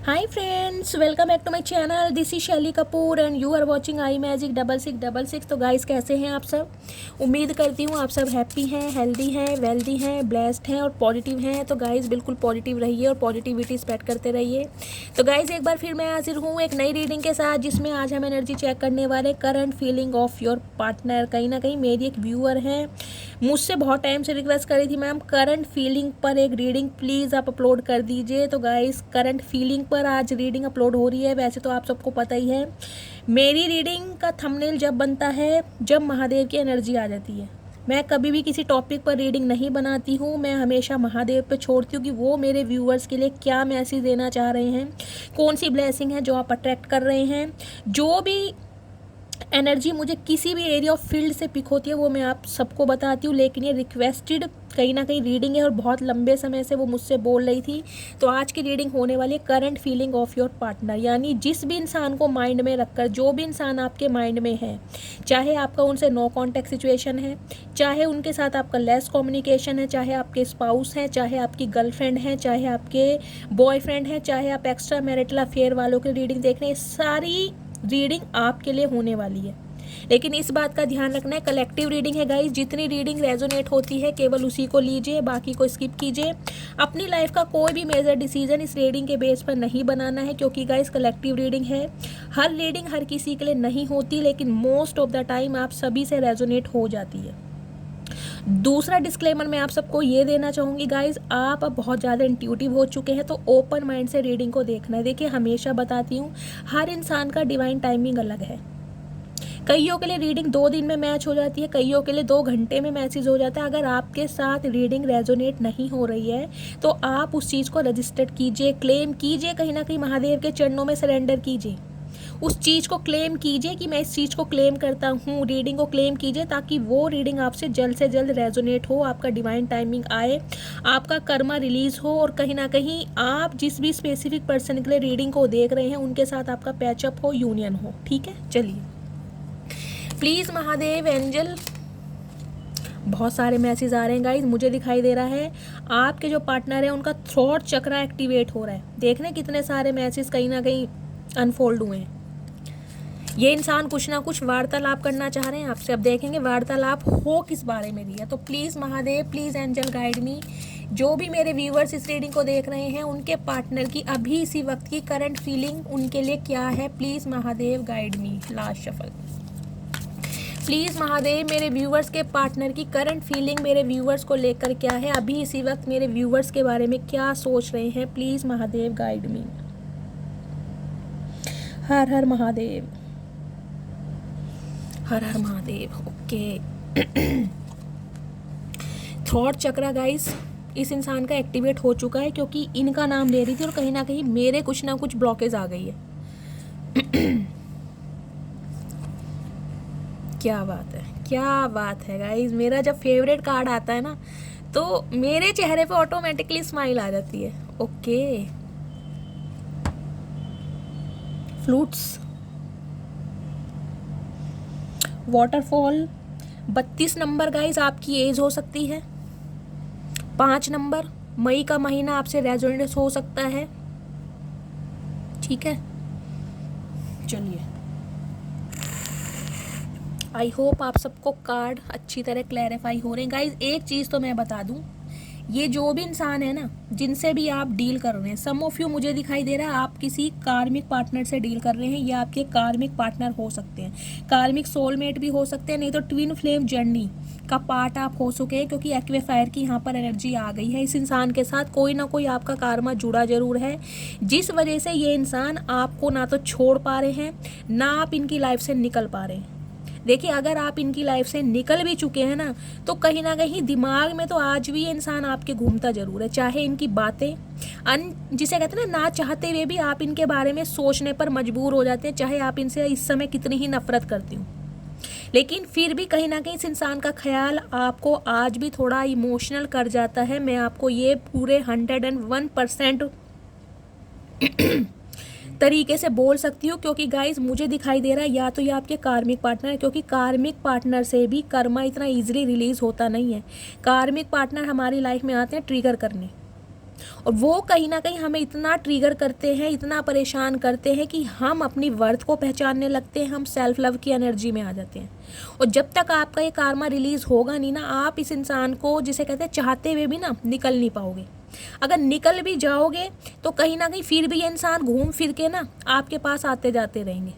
Hi friends, welcome back to my channel. This is Shaili Kapoor and you are watching I magic 6666। तो guys, कैसे हैं आप सब? उम्मीद करती हूँ आप सब हैप्पी हैं, हेल्दी हैं, वेल्दी हैं, ब्लेस्ड हैं और पॉजिटिव हैं। तो गाइस, बिल्कुल पॉजिटिव रहिए और पॉजिटिविटी स्प्रेड करते रहिए। तो गाइस, एक बार फिर मैं हाजिर हूँ एक नई रीडिंग के साथ, जिसमें आज हम एनर्जी चेक करने वाले current feeling of your partner. कहीं ना कहीं मेरी एक व्यूअर हैं, मुझसे बहुत टाइम से रिक्वेस्ट करी थी, मैम करंट फीलिंग पर एक रीडिंग प्लीज़ आप अपलोड कर दीजिए। तो गाइस, करंट फीलिंग पर आज रीडिंग अपलोड हो रही है। वैसे तो आप सबको पता ही है, मेरी रीडिंग का थंबनेल जब बनता है जब महादेव की एनर्जी आ जाती है। मैं कभी भी किसी टॉपिक पर रीडिंग नहीं बनाती हूँ, मैं हमेशा महादेव पे छोड़ती हूँ कि वो मेरे व्यूअर्स के लिए क्या मैसेज देना चाह रहे हैं, कौन सी ब्लेसिंग है जो आप अट्रैक्ट कर रहे हैं। जो भी एनर्जी मुझे किसी भी एरिया ऑफ फील्ड से पिक होती है वो मैं आप सबको बताती हूँ, लेकिन ये रिक्वेस्टेड कहीं ना कहीं रीडिंग है और बहुत लंबे समय से वो मुझसे बोल रही थी। तो आज की रीडिंग होने वाली है current feeling of your partner, यानी जिस भी इंसान को माइंड में रखकर, जो भी इंसान आपके माइंड में है, चाहे आपका उनसे नो कॉन्टैक्ट सिचुएशन है, चाहे उनके साथ आपका लेस कम्युनिकेशन है, चाहे आपके स्पाउस हैं, चाहे आपकी गर्लफ्रेंड है, चाहे आपके बॉयफ्रेंड है, चाहे आप एक्स्ट्रा मैरिटल अफेयर वालों की रीडिंग देख रहे हैं, सारी रीडिंग आपके लिए होने वाली है। लेकिन इस बात का ध्यान रखना है, कलेक्टिव रीडिंग है गाइस। जितनी रीडिंग रेजोनेट होती है केवल उसी को लीजिए, बाकी को स्किप कीजिए। अपनी लाइफ का कोई भी मेजर डिसीजन इस रीडिंग के बेस पर नहीं बनाना है, क्योंकि गाइस कलेक्टिव रीडिंग है। हर रीडिंग हर किसी के लिए नहीं होती, लेकिन मोस्ट ऑफ द टाइम आप सभी से रेजोनेट हो जाती है। दूसरा डिस्क्लेमर मैं आप सबको ये देना चाहूँगी गाइज, आप अब बहुत ज़्यादा इंट्यूटिव हो चुके हैं, तो ओपन माइंड से रीडिंग को देखना है। देखिए, हमेशा बताती हूँ, हर इंसान का डिवाइन टाइमिंग अलग है। कईयों के लिए रीडिंग 2 दिन में मैच हो जाती है, कईयों के लिए 2 घंटे में मैसेज हो जाता है। अगर आपके साथ रीडिंग रेजोनेट नहीं हो रही है तो आप उस चीज़ को रजिस्टर कीजिए, क्लेम कीजिए, कहीं ना कहीं महादेव के चरणों में सरेंडर कीजिए। उस चीज़ को क्लेम कीजिए कि मैं इस चीज़ को क्लेम करता हूँ, रीडिंग को क्लेम कीजिए, ताकि वो रीडिंग आपसे जल्द से जल्द रेजोनेट हो, आपका डिवाइन टाइमिंग आए, आपका कर्मा रिलीज हो, और कहीं ना कहीं आप जिस भी स्पेसिफिक पर्सन के लिए रीडिंग को देख रहे हैं उनके साथ आपका पैचअप हो, यूनियन हो। ठीक है, चलिए प्लीज़ महादेव एंजल, बहुत सारे मैसेज आ रहे हैं गाइज। मुझे दिखाई दे रहा है आपके जो पार्टनर है उनका थ्रॉट चक्रा एक्टिवेट हो रहा है। देख रहे हैं कितने सारे मैसेज कहीं ना कहीं अनफोल्ड हुए हैं। ये इंसान कुछ ना कुछ वार्तालाप करना चाह रहे हैं आपसे। अब देखेंगे वार्तालाप हो किस बारे में दिया। तो please Mahadev, please angel guide me. जो भी मेरे व्यूअर्स इस रीडिंग को देख रहे हैं, उनके पार्टनर की अभी इसी वक्त की करंट फीलिंग उनके लिए क्या है, please Mahadev guide me. Last shuffle. Please Mahadev, मेरे व्यूवर्स के पार्टनर की करंट फीलिंग मेरे व्यूवर्स को लेकर क्या है, अभी इसी वक्त मेरे व्यूवर्स के बारे में क्या सोच रहे हैं, please Mahadev guide me. Her her Mahadev, her her Mahadev. Okay, throat chakra guys इस इंसान का एक्टिवेट हो चुका है, क्योंकि इनका नाम ले रही थी और कहीं ना कहीं मेरे कुछ ना कुछ ब्लॉकेज आ गई है। क्या बात है, क्या बात है गाइज। मेरा जब फेवरेट कार्ड आता है ना, तो मेरे चेहरे पे ऑटोमेटिकली स्माइल आ जाती है। Okay, flutes, waterfall. 32 number guys आपकी एज हो सकती है। 5 नंबर, मई का महीना आपसे रेजोनेट हो सकता है। ठीक है, चलिए, आई होप आप सबको कार्ड अच्छी तरह क्लैरिफाई हो रहे हैं गाइज। एक चीज़ तो मैं बता दूं, ये जो भी इंसान है ना, जिनसे भी आप डील कर रहे हैं, सम ऑफ यू मुझे दिखाई दे रहा है आप किसी कार्मिक पार्टनर से डील कर रहे हैं, या आपके कार्मिक पार्टनर हो सकते हैं, कार्मिक सोलमेट भी हो सकते हैं, नहीं तो ट्विन फ्लेम जर्नी का पार्ट आप हो चुके हैं, क्योंकि एक्वेफायर की यहाँ पर एनर्जी आ गई है। इस इंसान के साथ कोई ना कोई आपका कार्मा जुड़ा जरूर है, जिस वजह से ये इंसान आपको ना तो छोड़ पा रहे हैं, ना आप इनकी लाइफ से निकल पा रहे हैं। देखिए, अगर आप इनकी लाइफ से निकल भी चुके हैं ना, तो कहीं ना कहीं दिमाग में तो आज भी ये इंसान आपके घूमता जरूर है। चाहे इनकी बातें जिसे कहते हैं ना चाहते हुए भी आप इनके बारे में सोचने पर मजबूर हो जाते हैं, चाहे आप इनसे इस समय कितनी ही नफरत करती हूँ, लेकिन फिर भी कहीं ना कहीं इस इंसान का ख्याल आपको आज भी थोड़ा इमोशनल कर जाता है। मैं आपको ये पूरे 101% तरीके से बोल सकती हूँ, क्योंकि गाइज मुझे दिखाई दे रहा है या तो ये आपके कार्मिक पार्टनर है, क्योंकि कार्मिक पार्टनर से भी कर्मा इतना इजीली रिलीज होता नहीं है। कार्मिक पार्टनर हमारी लाइफ में आते हैं ट्रिगर करने, और वो कहीं ना कहीं हमें इतना ट्रिगर करते हैं, इतना परेशान करते हैं कि हम अपनी वर्थ को पहचानने लगते हैं, हम सेल्फ लव की एनर्जी में आ जाते हैं। और जब तक आपका ये कार्मा रिलीज़ होगा नहीं ना, आप इस इंसान को, जिसे कहते हैं, चाहते हुए भी ना निकल नहीं पाओगे। अगर निकल भी जाओगे तो कहीं ना कहीं फिर भी ये इंसान घूम फिर के ना आपके पास आते जाते रहेंगे।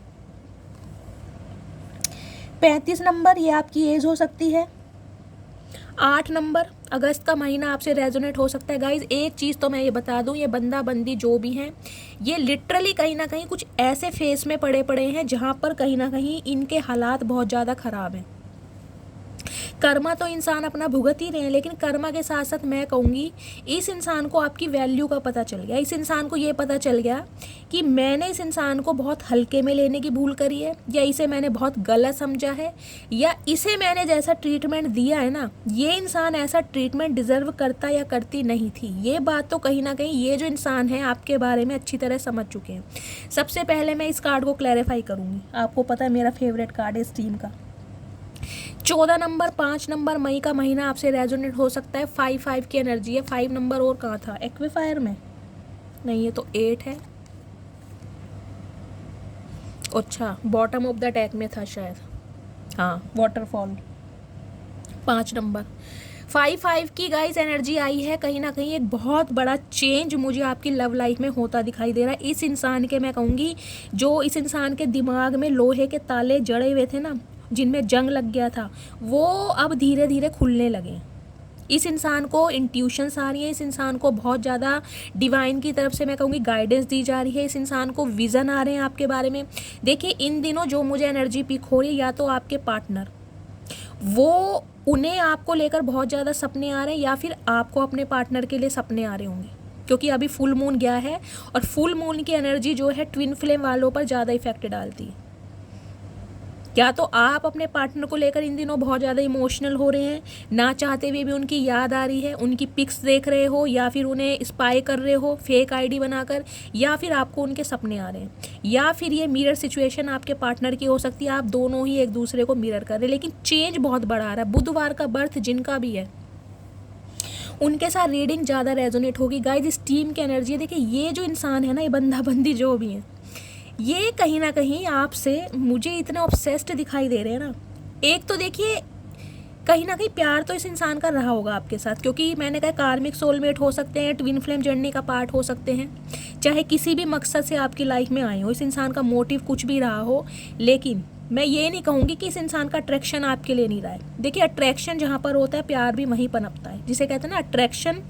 35 नंबर, ये आपकी एज हो सकती है। 8 नंबर, अगस्त का महीना आपसे रेजोनेट हो सकता है। गाइज एक चीज़ तो मैं ये बता दूं, ये बंदा बंदी जो भी हैं, ये लिटरली कहीं ना कहीं कुछ ऐसे फेस में पड़े हैं जहां पर कहीं ना कहीं इनके हालात बहुत ज़्यादा ख़राब हैं। कर्मा तो इंसान अपना भुगत ही रहे हैं, लेकिन कर्मा के साथ साथ मैं कहूँगी इस इंसान को आपकी वैल्यू का पता चल गया। इस इंसान को ये पता चल गया कि मैंने इस इंसान को बहुत हल्के में लेने की भूल करी है, या इसे मैंने बहुत गलत समझा है, या इसे मैंने जैसा ट्रीटमेंट दिया है ना, ये इंसान ऐसा ट्रीटमेंट डिज़र्व करता या करती नहीं थी। ये बात तो कहीं ना कहीं ये जो इंसान है आपके बारे में अच्छी तरह समझ चुके हैं। सबसे पहले मैं इस कार्ड को क्लैरिफाई करूँगी। आपको पता है मेरा फेवरेट कार्ड है इस टीम का। 14 नंबर, 5 नंबर, मई का महीना आपसे रेजोनेट हो सकता है। 5 की एनर्जी है। 5 नंबर और कहाँ था? एक्विफायर में नहीं, ये तो 8 है। अच्छा, बॉटम ऑफ द डेक में था शायद, हाँ, वाटरफॉल। 5 नंबर, 5 की गाइस एनर्जी आई है। कहीं ना कहीं एक बहुत बड़ा चेंज मुझे आपकी लव लाइफ में होता दिखाई दे रहा है। इस इंसान के, मैं कहूँगी, जो इस इंसान के दिमाग में लोहे के ताले जड़े हुए थे ना, जिनमें जंग लग गया था, वो अब धीरे धीरे खुलने लगे। इस इंसान को इंट्यूशंस आ रही है, इस इंसान को बहुत ज़्यादा डिवाइन की तरफ से, मैं कहूँगी, गाइडेंस दी जा रही है। इस इंसान को विज़न आ रहे हैं आपके बारे में। देखिए इन दिनों जो मुझे एनर्जी पिक हो रही है, या तो आपके पार्टनर, वो, उन्हें आपको लेकर बहुत ज़्यादा सपने आ रहे हैं, या फिर आपको अपने पार्टनर के लिए सपने आ रहे होंगे, क्योंकि अभी फुल मून गया है और फुल मून की एनर्जी जो है ट्विन फ्लेम वालों पर ज़्यादा इफेक्ट डालती है। या तो आप अपने पार्टनर को लेकर इन दिनों बहुत ज़्यादा इमोशनल हो रहे हैं, ना चाहते हुए भी उनकी याद आ रही है, उनकी पिक्स देख रहे हो, या फिर उन्हें स्पाई कर रहे हो फेक आईडी बनाकर, या फिर आपको उनके सपने आ रहे हैं, या फिर ये मिरर सिचुएशन आपके पार्टनर की हो सकती है। आप दोनों ही एक दूसरे को मिरर कर रहे हैं, लेकिन चेंज बहुत बड़ा आ रहा है। बुधवार का बर्थ जिनका भी है, उनके साथ रीडिंग ज़्यादा रेजोनेट होगी। गाइज इस टीम की एनर्जी है। देखिए ये जो इंसान है ना, ये बंदा बंदी जो भी है, ये कहीं ना कहीं आपसे मुझे इतना ऑब्सेस्ड दिखाई दे रहे हैं ना। एक तो देखिए कहीं ना कहीं प्यार तो इस इंसान का रहा होगा आपके साथ, क्योंकि मैंने कहा कार्मिक सोलमेट हो सकते हैं, ट्विन फ्लेम जर्नी का पार्ट हो सकते हैं, चाहे किसी भी मकसद से आपकी लाइफ में आए हो, इस इंसान का मोटिव कुछ भी रहा हो। लेकिन मैं ये नहीं कहूँगी कि इस इंसान का अट्रैक्शन आपके लिए नहीं रहा है। देखिए अट्रैक्शन जहाँ पर होता है, प्यार भी वहीं पनपता है। जिसे कहते हैं ना, अट्रैक्शन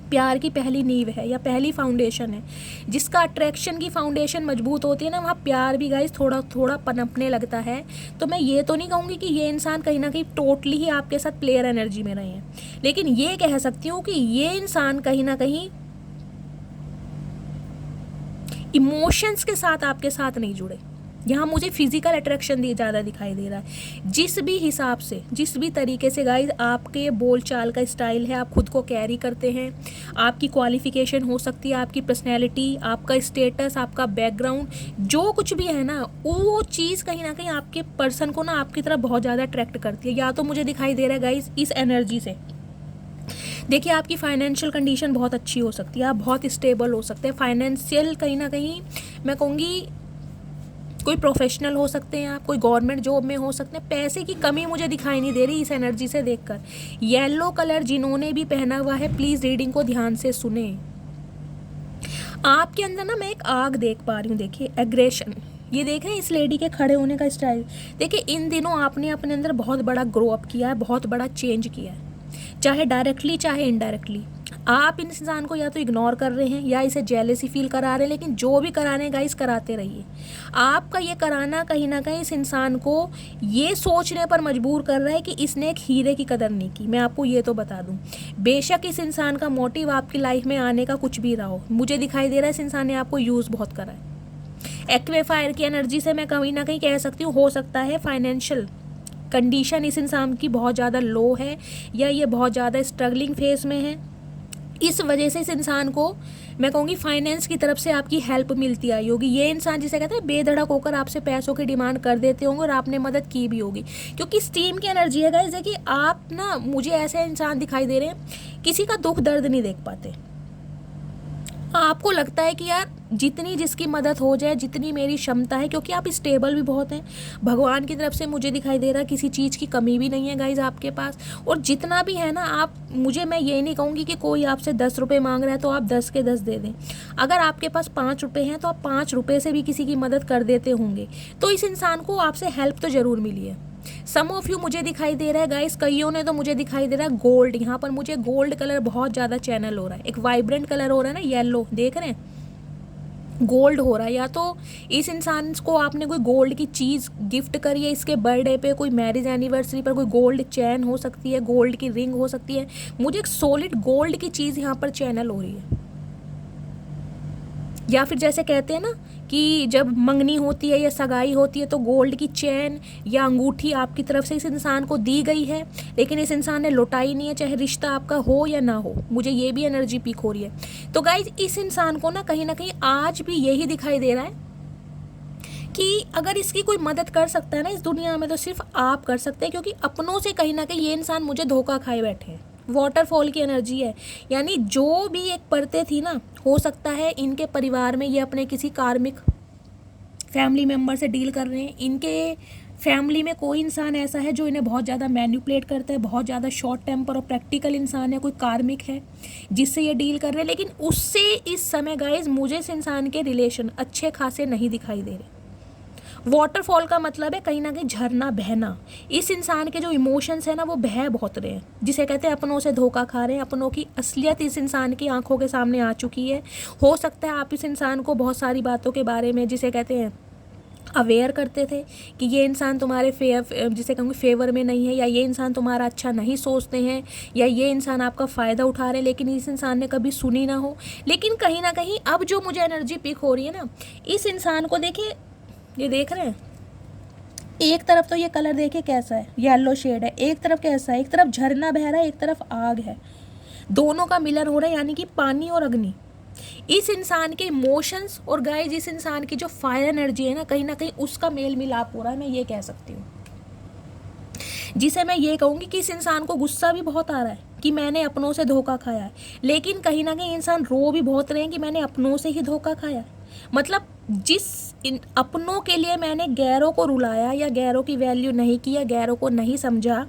प्यार की पहली नींव है या पहली फाउंडेशन है। जिसका अट्रैक्शन की फाउंडेशन मजबूत होती है ना, वहाँ प्यार भी गाइस थोड़ा थोड़ा पनपने लगता है। तो मैं ये तो नहीं कहूँगी कि ये इंसान कहीं ना कहीं टोटली ही आपके साथ प्लेयर एनर्जी में रहे हैं, लेकिन ये कह सकती हूँ कि ये इंसान कहीं ना कहीं इमोशंस के साथ आपके साथ नहीं जुड़े। यहाँ मुझे फिजिकल अट्रैक्शन ज़्यादा दिखाई दे रहा है। जिस भी हिसाब से, जिस भी तरीके से गाइज आपके बोलचाल का स्टाइल है, आप खुद को कैरी करते हैं, आपकी क्वालिफिकेशन हो सकती है, आपकी पर्सनैलिटी, आपका स्टेटस, आपका बैकग्राउंड, जो कुछ भी है ना, वो चीज़ कहीं ना कहीं आपके पर्सन को ना आपकी तरफ बहुत ज़्यादा अट्रैक्ट करती है। या तो मुझे दिखाई दे रहा है गाइज इस एनर्जी से, देखिए आपकी फाइनेंशियल कंडीशन बहुत अच्छी हो सकती है, आप बहुत स्टेबल हो सकते हैं फाइनेंशियल। कहीं ना कहीं मैं कहूँगी कोई प्रोफेशनल हो सकते हैं आप, कोई गवर्नमेंट जॉब में हो सकते हैं। पैसे की कमी मुझे दिखाई नहीं दे रही इस एनर्जी से देखकर। येलो कलर जिन्होंने भी पहना हुआ है, प्लीज़ रीडिंग को ध्यान से सुने। आपके अंदर ना मैं एक आग देख पा रही हूँ। देखिए एग्रेशन, ये देख रहे हैं इस लेडी के खड़े होने का स्टाइल। देखिए इन दिनों आपने अपने अंदर बहुत बड़ा ग्रो अप किया है, बहुत बड़ा चेंज किया है, चाहे डायरेक्टली चाहे इनडायरेक्टली। आप इन इंसान को या तो इग्नोर कर रहे हैं या इसे जेलसी फील करा रहे हैं, लेकिन जो भी कराने हैं गाइस कराते रहिए। आपका ये कराना कहीं ना कहीं इस इंसान को ये सोचने पर मजबूर कर रहा है कि इसने एक हीरे की कदर नहीं की। मैं आपको ये तो बता दूं, बेशक इस इंसान का मोटिव आपकी लाइफ में आने का कुछ भी रहा हो, मुझे दिखाई दे रहा है इस इंसान ने आपको यूज़ बहुत करा है। एक्वेफायर की एनर्जी से मैं कहीं ना कहीं कह सकती हूँ, हो सकता है फाइनेंशियल कंडीशन इस इंसान की बहुत ज़्यादा लो है, या ये बहुत ज़्यादा स्ट्रगलिंग फेज में है। इस वजह से इस इंसान को मैं कहूँगी फाइनेंस की तरफ से आपकी हेल्प मिलती आई होगी। ये इंसान जिसे कहते हैं बेधड़क होकर आपसे पैसों की डिमांड कर देते होंगे और आपने मदद की भी होगी, क्योंकि इस टीम की एनर्जी है गाइस कि आप ना, मुझे ऐसे इंसान दिखाई दे रहे हैं किसी का दुख दर्द नहीं देख पाते। आपको लगता है कि यार जितनी जिसकी मदद हो जाए, जितनी मेरी क्षमता है, क्योंकि आप स्टेबल भी बहुत हैं, भगवान की तरफ से मुझे दिखाई दे रहा है किसी चीज़ की कमी भी नहीं है गाइज आपके पास। और जितना भी है ना, आप मुझे, मैं ये नहीं कहूँगी कि कोई आपसे 10 रुपये मांग रहा है तो आप 10 के 10 दे दें। अगर आपके पास 5 रुपये हैं तो आप 5 रुपये से भी किसी की मदद कर देते होंगे, तो इस इंसान को आपसे हेल्प तो ज़रूर मिली है। सम ऑफ यू मुझे दिखाई दे रहा है गाइस, कईयों ने तो मुझे दिखाई दे रहा है गोल्ड, यहाँ पर मुझे गोल्ड कलर बहुत ज़्यादा चैनल हो रहा है, एक वाइब्रेंट कलर हो रहा है ना, येलो देख रहे हैं, गोल्ड हो रहा है। या तो इस इंसान को आपने कोई गोल्ड की चीज़ गिफ्ट करी है, इसके बर्थडे पे, कोई मैरिज एनिवर्सरी पर कोई गोल्ड चैन हो सकती है, गोल्ड की रिंग हो सकती है, मुझे एक सॉलिड गोल्ड की चीज़ यहाँ पर चैनल हो रही है। या फिर जैसे कहते हैं ना कि जब मंगनी होती है या सगाई होती है तो गोल्ड की चैन या अंगूठी आपकी तरफ से इस इंसान को दी गई है, लेकिन इस इंसान ने लौटाई नहीं है, चाहे रिश्ता आपका हो या ना हो। मुझे ये भी एनर्जी पीक हो रही है। तो गाइज इस इंसान को ना कहीं आज भी यही दिखाई दे रहा है कि अगर इसकी कोई मदद कर सकता है ना इस दुनिया में, तो सिर्फ आप कर सकते हैं, क्योंकि अपनों से कहीं ना कहीं ये इंसान मुझे धोखा खाए बैठे हैं। वाटरफॉल की एनर्जी है, यानी जो भी एक परतें थी ना, हो सकता है इनके परिवार में ये अपने किसी कार्मिक फैमिली मेम्बर से डील कर रहे हैं, इनके फैमिली में कोई इंसान ऐसा है जो इन्हें बहुत ज़्यादा मैनिपुलेट करता है, बहुत ज़्यादा शॉर्ट टेम्पर और प्रैक्टिकल इंसान है, कोई कार्मिक है जिससे ये डील कर रहे हैं। लेकिन उससे इस समय गाइज मुझे इस इंसान के रिलेशन अच्छे खासे नहीं दिखाई दे रहे। वाटरफॉल का मतलब है कहीं ना कहीं झरना, बहना। इस इंसान के जो इमोशंस है ना वो बह बहुत रहे हैं, जिसे कहते हैं अपनों से धोखा खा रहे हैं, अपनों की असलियत इस इंसान की आंखों के सामने आ चुकी है। हो सकता है आप इस इंसान को बहुत सारी बातों के बारे में, जिसे कहते हैं अवेयर करते थे कि ये इंसान तुम्हारे जिसे कहूँगी फेवर में नहीं है, या ये इंसान तुम्हारा अच्छा नहीं सोचते हैं, या ये इंसान आपका फ़ायदा उठा रहे हैं, लेकिन इस इंसान ने कभी सुनी ना हो। लेकिन कहीं ना कहीं अब जो मुझे एनर्जी पिक हो रही है ना, इस इंसान को देखिए, ये देख रहे हैं, एक तरफ तो ये कलर देखिए कैसा है, येलो शेड है, एक तरफ कैसा है, एक तरफ झरना बह रहा है, एक तरफ आग है, दोनों का मिलन हो रहा है, यानी कि पानी और अग्नि। इस इंसान के इमोशंस और गाइस इस इंसान की जो फायर एनर्जी है ना कहीं उसका मेल मिलाप हो रहा है, मैं ये कह सकती हूँ। जिसे मैं ये कहूँगी कि इस इंसान को गुस्सा भी बहुत आ रहा है कि मैंने अपनों से धोखा खाया है, लेकिन कहीं ना कहीं इंसान रो भी बहुत रहे हैं कि मैंने अपनों से ही धोखा खाया है। मतलब जिस अपनों के लिए मैंने गैरों को रुलाया, या गैरों की वैल्यू नहीं की, या गैरों को नहीं समझा,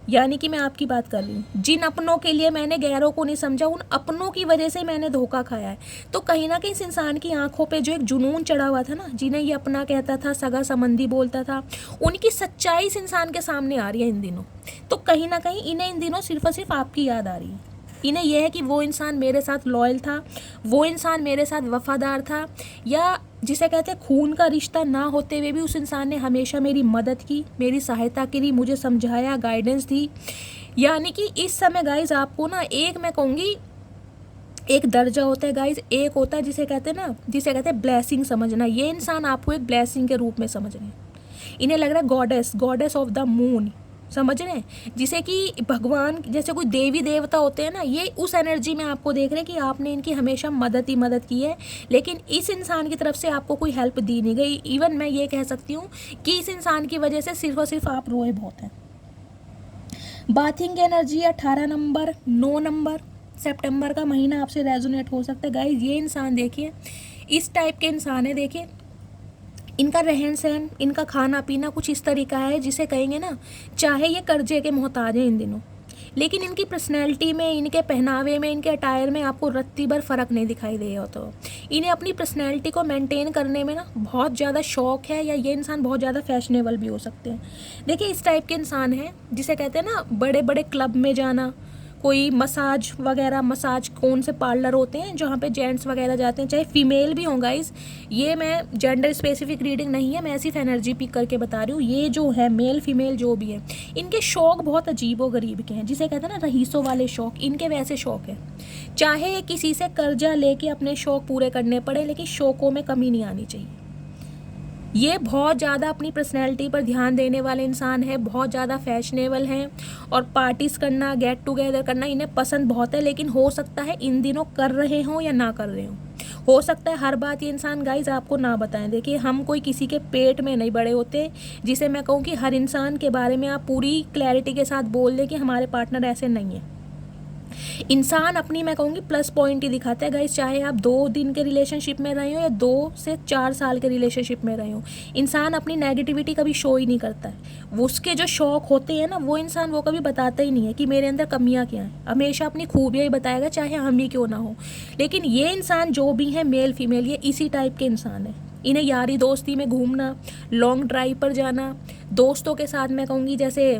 यानी कि मैं आपकी बात कर रही हूँ, जिन अपनों के लिए मैंने गैरों को नहीं समझा, उन अपनों की वजह से मैंने धोखा खाया है। तो कहीं ना कहीं इस इंसान की आंखों पे जो एक जुनून चढ़ा हुआ था ना, जिन्हें ये अपना कहता था, सगा संबंधी बोलता था, उनकी सच्चाई इस इंसान के सामने आ रही है इन दिनों। तो कहीं ना कहीं इन्हें इन दिनों सिर्फ और सिर्फ आपकी याद आ रही है। इन्हें यह है कि वो इंसान मेरे साथ लॉयल था, वो इंसान मेरे साथ वफादार था, या जिसे कहते हैं खून का रिश्ता ना होते हुए भी उस इंसान ने हमेशा मेरी मदद की, मेरी सहायता करी, मुझे समझाया, गाइडेंस दी। यानी कि इस समय गाइज आपको ना, एक मैं कहूँगी एक दर्जा होता है गाइज, एक होता है जिसे कहते हैं ब्लेसिंग समझना। ये इंसान आपको एक ब्लेसिंग के रूप में समझ रहे हैं। इन्हें लग रहा है गॉडेस ऑफ द मून, समझ रहे हैं, जिसे कि भगवान जैसे कोई देवी देवता होते हैं ना, ये उस एनर्जी में आपको देख रहे हैं कि आपने इनकी हमेशा मदद ही मदद की है, लेकिन इस इंसान की तरफ से आपको कोई हेल्प दी नहीं गई। इवन मैं ये कह सकती हूँ कि इस इंसान की वजह से सिर्फ और सिर्फ आप रोए बहुत हैं। बाथिंग की एनर्जी 18 नंबर 9 नंबर सितंबर का महीना आपसे रेजोनेट हो सकता है गाइज। ये इंसान देखिए इस टाइप के इंसान है, देखिए इनका रहन सहन, इनका खाना पीना कुछ इस तरीका है जिसे कहेंगे ना, चाहे ये कर्जे के मोहताज हैं इन दिनों, लेकिन इनकी पर्सनैलिटी में, इनके पहनावे में, इनके अटायर में आपको रत्ती भर फ़र्क नहीं दिखाई देगा। तो इन्हें अपनी पर्सनैलिटी को मेंटेन करने में ना बहुत ज़्यादा शौक है, या ये इंसान बहुत ज़्यादा फैशनेबल भी हो सकते हैं। देखिए इस टाइप के इंसान हैं जिसे कहते हैं ना बड़े बड़े क्लब में जाना, कोई मसाज वगैरह, मसाज कौन से पार्लर होते हैं जहाँ पे जेंट्स वगैरह जाते हैं, चाहे फीमेल भी हों गाइस, ये मैं जेंडर स्पेसिफिक रीडिंग नहीं है, मैं सिर्फ एनर्जी पिक करके बता रही हूँ। ये जो है मेल फीमेल जो भी है, इनके शौक बहुत अजीब व गरीब के हैं, जिसे कहते हैं ना रईसों वाले शौक, इनके वैसे शौक हैं। चाहे किसी से कर्जा लेके अपने शौक पूरे करने पड़े, लेकिन शौकों में कमी नहीं आनी चाहिए। ये बहुत ज़्यादा अपनी पर्सनैलिटी पर ध्यान देने वाले इंसान है, बहुत ज़्यादा फैशनेबल हैं, और पार्टीज़ करना, गेट टुगेदर करना इन्हें पसंद बहुत है। लेकिन हो सकता है इन दिनों कर रहे हों या ना कर रहे हों, हो सकता है हर बात ये इंसान गाइज आपको ना बताएं। देखिए हम कोई किसी के पेट में नहीं बड़े होते, जिसे मैं कहूँ कि हर इंसान के बारे में आप पूरी क्लैरिटी के साथ बोल दें कि हमारे पार्टनर ऐसे नहीं है। इंसान अपनी मैं कहूँगी प्लस पॉइंट ही दिखाता है गाइस, चाहे आप 2 दिन के रिलेशनशिप में रहे हो या 2 से 4 साल के रिलेशनशिप में रहे हो। इंसान अपनी नेगेटिविटी कभी शो ही नहीं करता है। वो उसके जो शौक होते हैं ना, वो इंसान वो कभी बताता ही नहीं है कि मेरे अंदर कमियां क्या हैं। हमेशा अपनी खूबियाँ ही बताएगा, चाहे हम ही क्यों ना हो। लेकिन ये इंसान जो भी है, मेल फीमेल, ये इसी टाइप के इंसान है। इन्हें यारी दोस्ती में घूमना, लॉन्ग ड्राइव पर जाना, दोस्तों के साथ मैं कहूँगी जैसे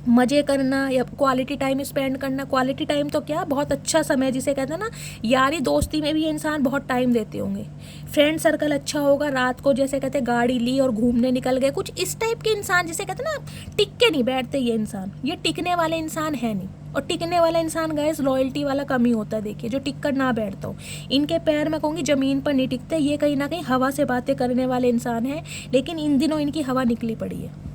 मज़े करना या क्वालिटी टाइम स्पेंड करना। क्वालिटी टाइम तो क्या, बहुत अच्छा समय जिसे कहते हैं ना, यारी दोस्ती में भी ये इंसान बहुत टाइम देते होंगे। फ्रेंड सर्कल अच्छा होगा, रात को जैसे कहते हैं गाड़ी ली और घूमने निकल गए, कुछ इस टाइप के इंसान जिसे कहते हैं ना टिक के नहीं बैठते ये इंसान। ये टिकने वाले इंसान है नहीं। और टिकने वाला इंसान गाइस लॉयल्टी वाला कम ही होता है। देखिए जो टिक कर ना बैठता हो, इनके पैर मैं कहूँगी ज़मीन पर नहीं टिकते। ये कहीं ना कहीं हवा से बातें करने वाले इंसान हैं, लेकिन इन दिनों इनकी हवा निकली पड़ी है।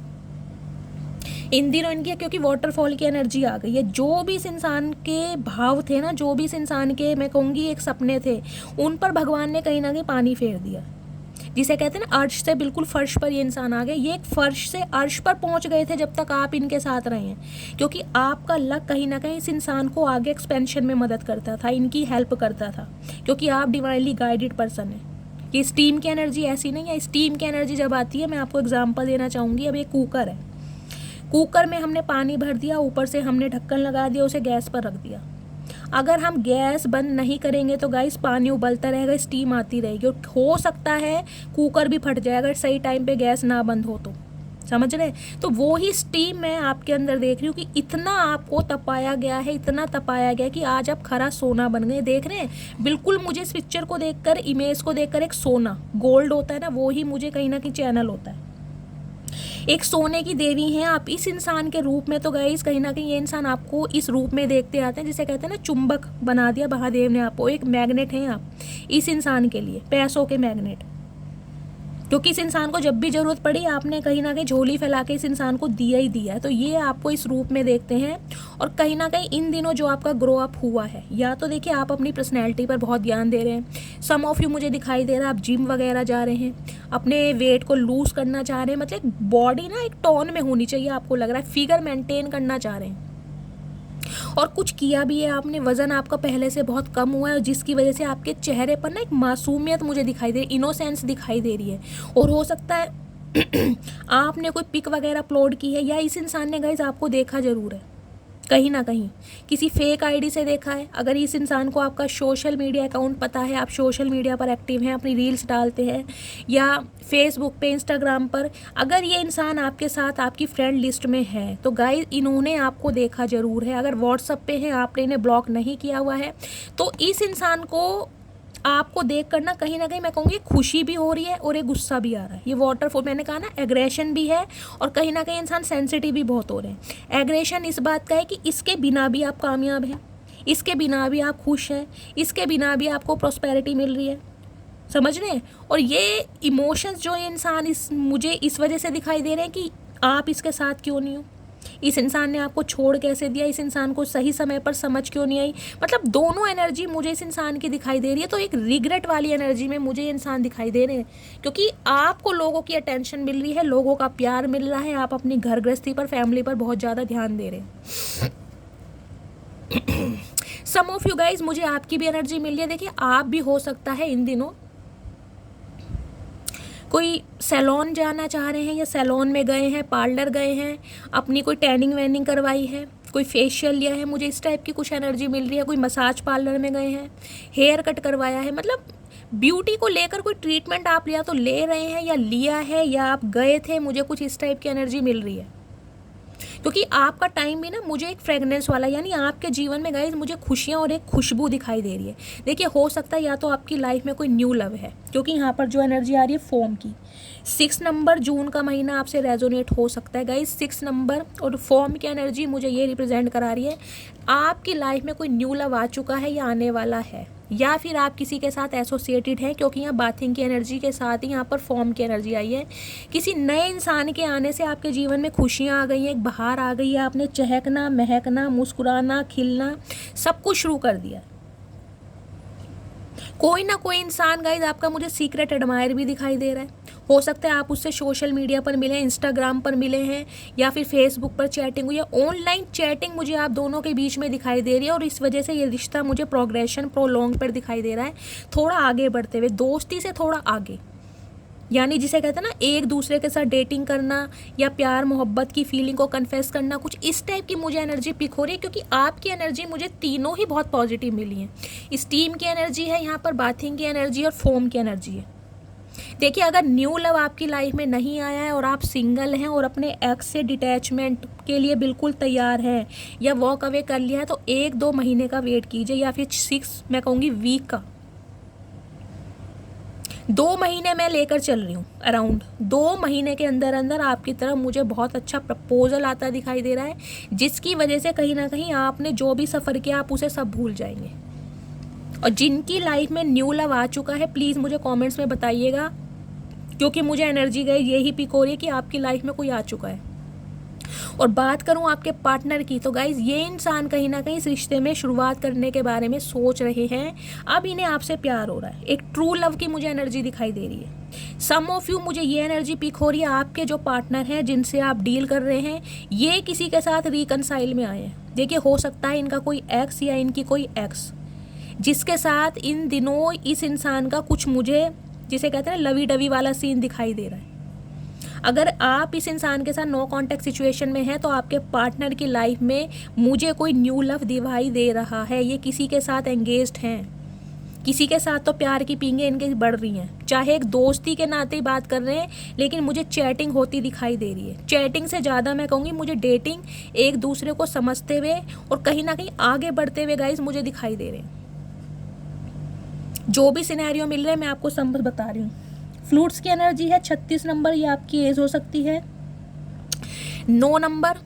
इन दिनों इनकी, क्योंकि वाटरफॉल की एनर्जी आ गई है। जो भी इस इंसान के भाव थे ना, जो भी इस इंसान के मैं कहूँगी एक सपने थे, उन पर भगवान ने कहीं ना कहीं पानी फेर दिया। जिसे कहते हैं ना, अर्श से बिल्कुल फर्श पर ये इंसान आ गए। ये एक फर्श से अर्श पर पहुंच गए थे जब तक आप इनके साथ रहे हैं, क्योंकि आपका लक कहीं ना कहीं इस इंसान को आगे एक्सपेंशन में मदद करता था, इनकी हेल्प करता था, क्योंकि आप डिवाइनली गाइडेड पर्सन हैं। ये इस टीम की एनर्जी ऐसी नहीं है। इस टीम की एनर्जी जब आती है, मैं आपको एग्जाम्पल देना चाहूँगी। अब ये कुकर है, कुकर में हमने पानी भर दिया, ऊपर से हमने ढक्कन लगा दिया, उसे गैस पर रख दिया। अगर हम गैस बंद नहीं करेंगे तो गाइस पानी उबलता रहेगा, स्टीम आती रहेगी, और हो सकता है कुकर भी फट जाए अगर सही टाइम पे गैस ना बंद हो तो। समझ रहे? तो वो ही स्टीम मैं आपके अंदर देख रही हूँ कि इतना आपको तपाया गया है, इतना तपाया गया कि आज आप खरा सोना बन गए। देख रहे हैं, बिल्कुल मुझे इस पिक्चर को देखकर, इमेज को देखकर एक सोना, गोल्ड होता है ना, वो ही मुझे कहीं ना कहीं चैनल होता है। एक सोने की देवी हैं आप इस इंसान के रूप में। तो गाइस कहीं ना कहीं ये इंसान आपको इस रूप में देखते आते हैं, जिसे कहते हैं ना चुंबक बना दिया महादेव ने आपको। एक मैग्नेट हैं आप इस इंसान के लिए, पैसों के मैग्नेट। क्योंकि इस इंसान को जब भी ज़रूरत पड़ी, आपने कहीं ना कहीं झोली फैला के इस इंसान को दिया ही दिया है। तो ये आपको इस रूप में देखते हैं। और कहीं ना कहीं इन दिनों जो आपका ग्रो अप हुआ है, या तो देखिए आप अपनी पर्सनैलिटी पर बहुत ध्यान दे रहे हैं। सम ऑफ यू मुझे दिखाई दे रहा है आप जिम वगैरह जा रहे हैं, अपने वेट को लूज़ करना चाह रहे हैं। मतलब बॉडी ना एक टोन में होनी चाहिए, आपको लग रहा है फिगर मेंटेन करना चाह रहे हैं। और कुछ किया भी है आपने, वज़न आपका पहले से बहुत कम हुआ है, जिसकी वजह से आपके चेहरे पर ना एक मासूमियत मुझे दिखाई दे रही, इनोसेंस दिखाई दे रही है। और हो सकता है आपने कोई पिक वगैरह अपलोड की है, या इस इंसान ने गाइस आपको देखा ज़रूर है कहीं ना कहीं, किसी फेक आईडी से देखा है। अगर इस इंसान को आपका सोशल मीडिया अकाउंट पता है, आप सोशल मीडिया पर एक्टिव हैं, अपनी रील्स डालते हैं, या फेसबुक पे, इंस्टाग्राम पर, अगर ये इंसान आपके साथ आपकी फ्रेंड लिस्ट में है, तो गाइस इन्होंने आपको देखा ज़रूर है। अगर व्हाट्सएप पे है, आपने इन्हें ब्लॉक नहीं किया हुआ है, तो इस इंसान को आपको देख कर ना कहीं मैं कहूँगी खुशी भी हो रही है और एक गुस्सा भी आ रहा है। ये वाटरफॉल, मैंने कहा ना, एग्रेशन भी है, और कहीं ना कहीं इंसान सेंसिटिव भी बहुत हो रहे हैं। एग्रेशन इस बात का है कि इसके बिना भी आप कामयाब हैं, इसके बिना भी आप खुश हैं, इसके बिना भी आपको प्रॉस्पेरिटी मिल रही है। समझ रहे हैं? और ये इमोशंस जो ये इंसान मुझे इस वजह से दिखाई दे रहे हैं कि आप इसके साथ क्यों नहीं हो, इस इंसान ने आपको छोड़ कैसे दिया, इस इंसान को सही समय पर समझ क्यों नहीं आई। मतलब दोनों एनर्जी मुझे इस इंसान की दिखाई दे रही है। तो एक रिग्रेट वाली एनर्जी में मुझे ये इंसान दिखाई दे रहे हैं, क्योंकि आपको लोगों की अटेंशन मिल रही है, लोगों का प्यार मिल रहा है, आप अपनी घर गृहस्थी पर, फैमिली पर बहुत ज़्यादा ध्यान दे रहे हैं। सम ऑफ यू गाइज, मुझे आपकी भी एनर्जी मिल रही है। देखिए आप भी हो सकता है इन दिनों कोई सैलून जाना चाह रहे हैं, या सैलून में गए हैं, पार्लर गए हैं, अपनी कोई टैनिंग वैनिंग करवाई है, कोई फेशियल लिया है, मुझे इस टाइप की कुछ एनर्जी मिल रही है। कोई मसाज पार्लर में गए हैं, हेयर कट करवाया है, मतलब ब्यूटी को लेकर कोई ट्रीटमेंट आप या तो ले रहे हैं, या लिया है, या आप गए थे, मुझे कुछ इस टाइप की एनर्जी मिल रही है। क्योंकि आपका टाइम भी ना मुझे एक फ्रेगनेंस वाला, यानी आपके जीवन में गाइज मुझे खुशियाँ और एक खुशबू दिखाई दे रही है। देखिए हो सकता है या तो आपकी लाइफ में कोई न्यू लव है, क्योंकि यहाँ पर जो एनर्जी आ रही है फॉर्म की, 6 नंबर जून का महीना आपसे रेजोनेट हो सकता है गाइज। 6 नंबर और फॉर्म की एनर्जी मुझे ये रिप्रेजेंट करा रही है, आपकी लाइफ में कोई न्यू लव आ चुका है या आने वाला है, या फिर आप किसी के साथ एसोसिएटेड हैं, क्योंकि यहाँ बाथिंग की एनर्जी के साथ ही यहाँ पर फॉर्म की एनर्जी आई है। किसी नए इंसान के आने से आपके जीवन में खुशियाँ आ गई हैं, एक बहार आ गई है, आपने चहकना, महकना, मुस्कुराना, खिलना, सब कुछ शुरू कर दिया। कोई ना कोई इंसान गाइज आपका मुझे सीक्रेट एडमायर भी दिखाई दे रहा है। हो सकता है आप उससे सोशल मीडिया पर मिले, इंस्टाग्राम पर मिले हैं, या फिर फेसबुक पर चैटिंग हुई, या ऑनलाइन चैटिंग मुझे आप दोनों के बीच में दिखाई दे रही है, और इस वजह से ये रिश्ता मुझे प्रोग्रेशन प्रोलॉन्ग पर दिखाई दे रहा है, थोड़ा आगे बढ़ते हुए, दोस्ती से थोड़ा आगे, यानी जिसे कहते हैं ना एक दूसरे के साथ डेटिंग करना या प्यार मोहब्बत की फीलिंग को कन्फेस करना, कुछ इस टाइप की मुझे एनर्जी पिक हो रही है। क्योंकि आपकी एनर्जी मुझे तीनों ही बहुत पॉजिटिव मिली है। स्टीम की एनर्जी है यहाँ पर, बाथिंग की एनर्जी और फोम की एनर्जी है। देखिए, अगर न्यू लव आपकी लाइफ में नहीं आया है और आप सिंगल हैं और अपने एक्स से डिटैचमेंट के लिए बिल्कुल तैयार हैं या वॉक अवे कर लिया है, तो 1-2 महीने का वेट कीजिए, या फिर 6 मैं कहूँगी वीक का, 2 महीने मैं लेकर चल रही हूँ। अराउंड 2 महीने के अंदर अंदर आपकी तरफ मुझे बहुत अच्छा प्रपोजल आता दिखाई दे रहा है, जिसकी वजह से कहीं ना कहीं आपने जो भी सफ़र किया आप उसे सब भूल जाएंगे। और जिनकी लाइफ में न्यू लव आ चुका है, प्लीज़ मुझे कमेंट्स में बताइएगा, क्योंकि मुझे एनर्जी गई यही पिक हो रही है कि आपकी लाइफ में कोई आ चुका है। और बात करूं आपके पार्टनर की, तो गाइज ये इंसान कहीं ना कहीं इस रिश्ते में शुरुआत करने के बारे में सोच रहे हैं। अब इन्हें आपसे प्यार हो रहा है, एक ट्रू लव की मुझे एनर्जी दिखाई दे रही है। सम ऑफ यू, मुझे ये एनर्जी पिक हो रही है, आपके जो पार्टनर हैं जिनसे आप डील कर रहे हैं, ये किसी के साथ रिकनसाइल में आए हैं। देखिए, हो सकता है इनका कोई एक्स या इनकी कोई एक्स, जिसके साथ इन दिनों इस इंसान का कुछ मुझे जिसे कहते हैं लवी डवी वाला सीन दिखाई दे रहा है। अगर आप इस इंसान के साथ नो कांटेक्ट सिचुएशन में हैं, तो आपके पार्टनर की लाइफ में मुझे कोई न्यू लव दिखाई दे रहा है। ये किसी के साथ एंगेज्ड हैं, किसी के साथ तो प्यार की पींगे इनके बढ़ रही हैं, चाहे एक दोस्ती के नाते ही बात कर रहे हैं, लेकिन मुझे चैटिंग होती दिखाई दे रही है। चैटिंग से ज़्यादा मैं कहूँगी मुझे डेटिंग, एक दूसरे को समझते हुए और कहीं ना कहीं आगे बढ़ते हुए गाइज मुझे दिखाई दे रहे हैं। जो भी सिनेरियो मिल रहे हैं मैं आपको सब बता रही हूँ। फ्लूट्स की एनर्जी है 36 नंबर, ये आपकी एज हो सकती है। 9 नंबर,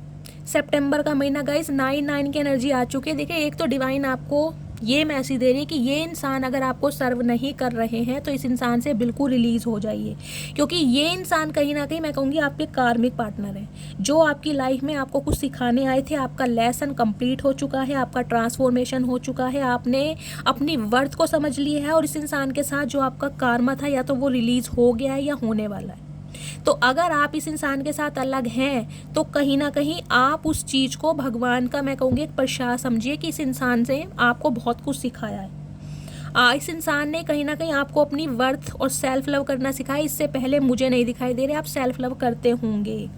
सितंबर का महीना गाइस, 9 की एनर्जी आ चुकी है। देखिए, एक तो डिवाइन आपको ये मैसेज दे रही है कि ये इंसान अगर आपको सर्व नहीं कर रहे हैं तो इस इंसान से बिल्कुल रिलीज हो जाइए, क्योंकि ये इंसान कहीं ना कहीं मैं कहूँगी आपके कार्मिक पार्टनर है, जो आपकी लाइफ में आपको कुछ सिखाने आए थे। आपका लेसन कंप्लीट हो चुका है, आपका ट्रांसफॉर्मेशन हो चुका है, आपने अपनी वर्थ को समझ लिया है, और इस इंसान के साथ जो आपका कार्मा था या तो वो रिलीज हो गया है या होने वाला है। तो अगर आप इस इंसान के साथ अलग हैं, तो कहीं ना कहीं आप उस चीज़ को भगवान का मैं कहूँगी एक प्रसाद समझिए कि इस इंसान से आपको बहुत कुछ सिखाया है। इस इंसान ने कहीं ना कहीं आपको अपनी वर्थ और सेल्फ लव करना सिखाया। इससे पहले मुझे नहीं दिखाई दे रहे आप सेल्फ लव करते होंगे।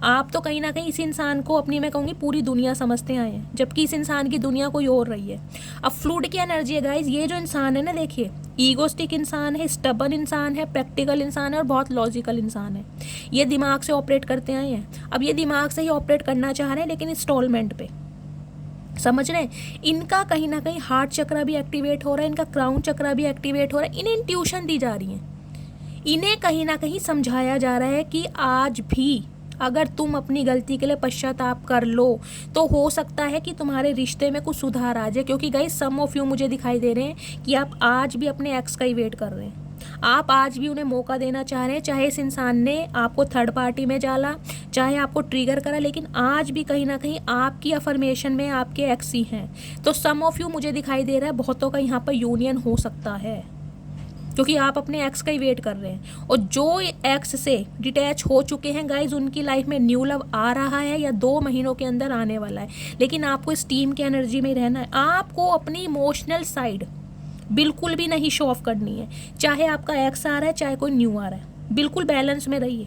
आप तो कहीं ना कहीं इस इंसान को अपनी मैं कहूँगी पूरी दुनिया समझते आए हैं, जबकि इस इंसान की दुनिया कोई और रही है। अब फ्लूड की एनर्जी है गाइज, ये जो इंसान है ना, देखिए ईगोस्टिक इंसान है, स्टबन इंसान है, प्रैक्टिकल इंसान है और बहुत लॉजिकल इंसान है। ये दिमाग से ऑपरेट करते आए हैं, अब ये दिमाग से ही ऑपरेट करना चाह रहे हैं, लेकिन इंस्टॉलमेंट पे, समझ रहे हैं। इनका कहीं ना कहीं हार्ट चक्रा भी एक्टिवेट हो रहा है, इनका क्राउन चक्रा भी एक्टिवेट हो रहा है। इन्हें इंट्यूशन दी जा रही है, इन्हें कहीं ना कहीं समझाया जा रहा है कि आज भी अगर तुम अपनी गलती के लिए पश्चाताप कर लो तो हो सकता है कि तुम्हारे रिश्ते में कुछ सुधार आ जाए। क्योंकि गाइस, सम ऑफ यू मुझे दिखाई दे रहे हैं कि आप आज भी अपने एक्स का ही वेट कर रहे हैं, आप आज भी उन्हें मौका देना चाह रहे हैं। चाहे इस इंसान ने आपको थर्ड पार्टी में डाला, चाहे आपको ट्रिगर करा, लेकिन आज भी कहीं ना कहीं आपकी अफर्मेशन में आपके एक्स ही हैं। तो सम ऑफ यू मुझे दिखाई दे रहा है बहुतों का यहाँ पर यूनियन हो सकता है, क्योंकि आप अपने एक्स का ही वेट कर रहे हैं। और जो एक्स से डिटैच हो चुके हैं गाइज, उनकी लाइफ में न्यू लव आ रहा है या 2 महीनों के अंदर आने वाला है। लेकिन आपको इस टीम की एनर्जी में रहना है, आपको अपनी इमोशनल साइड बिल्कुल भी नहीं शो ऑफ करनी है। चाहे आपका एक्स आ रहा है, चाहे कोई न्यू आ रहा है, बिल्कुल बैलेंस में रहिए।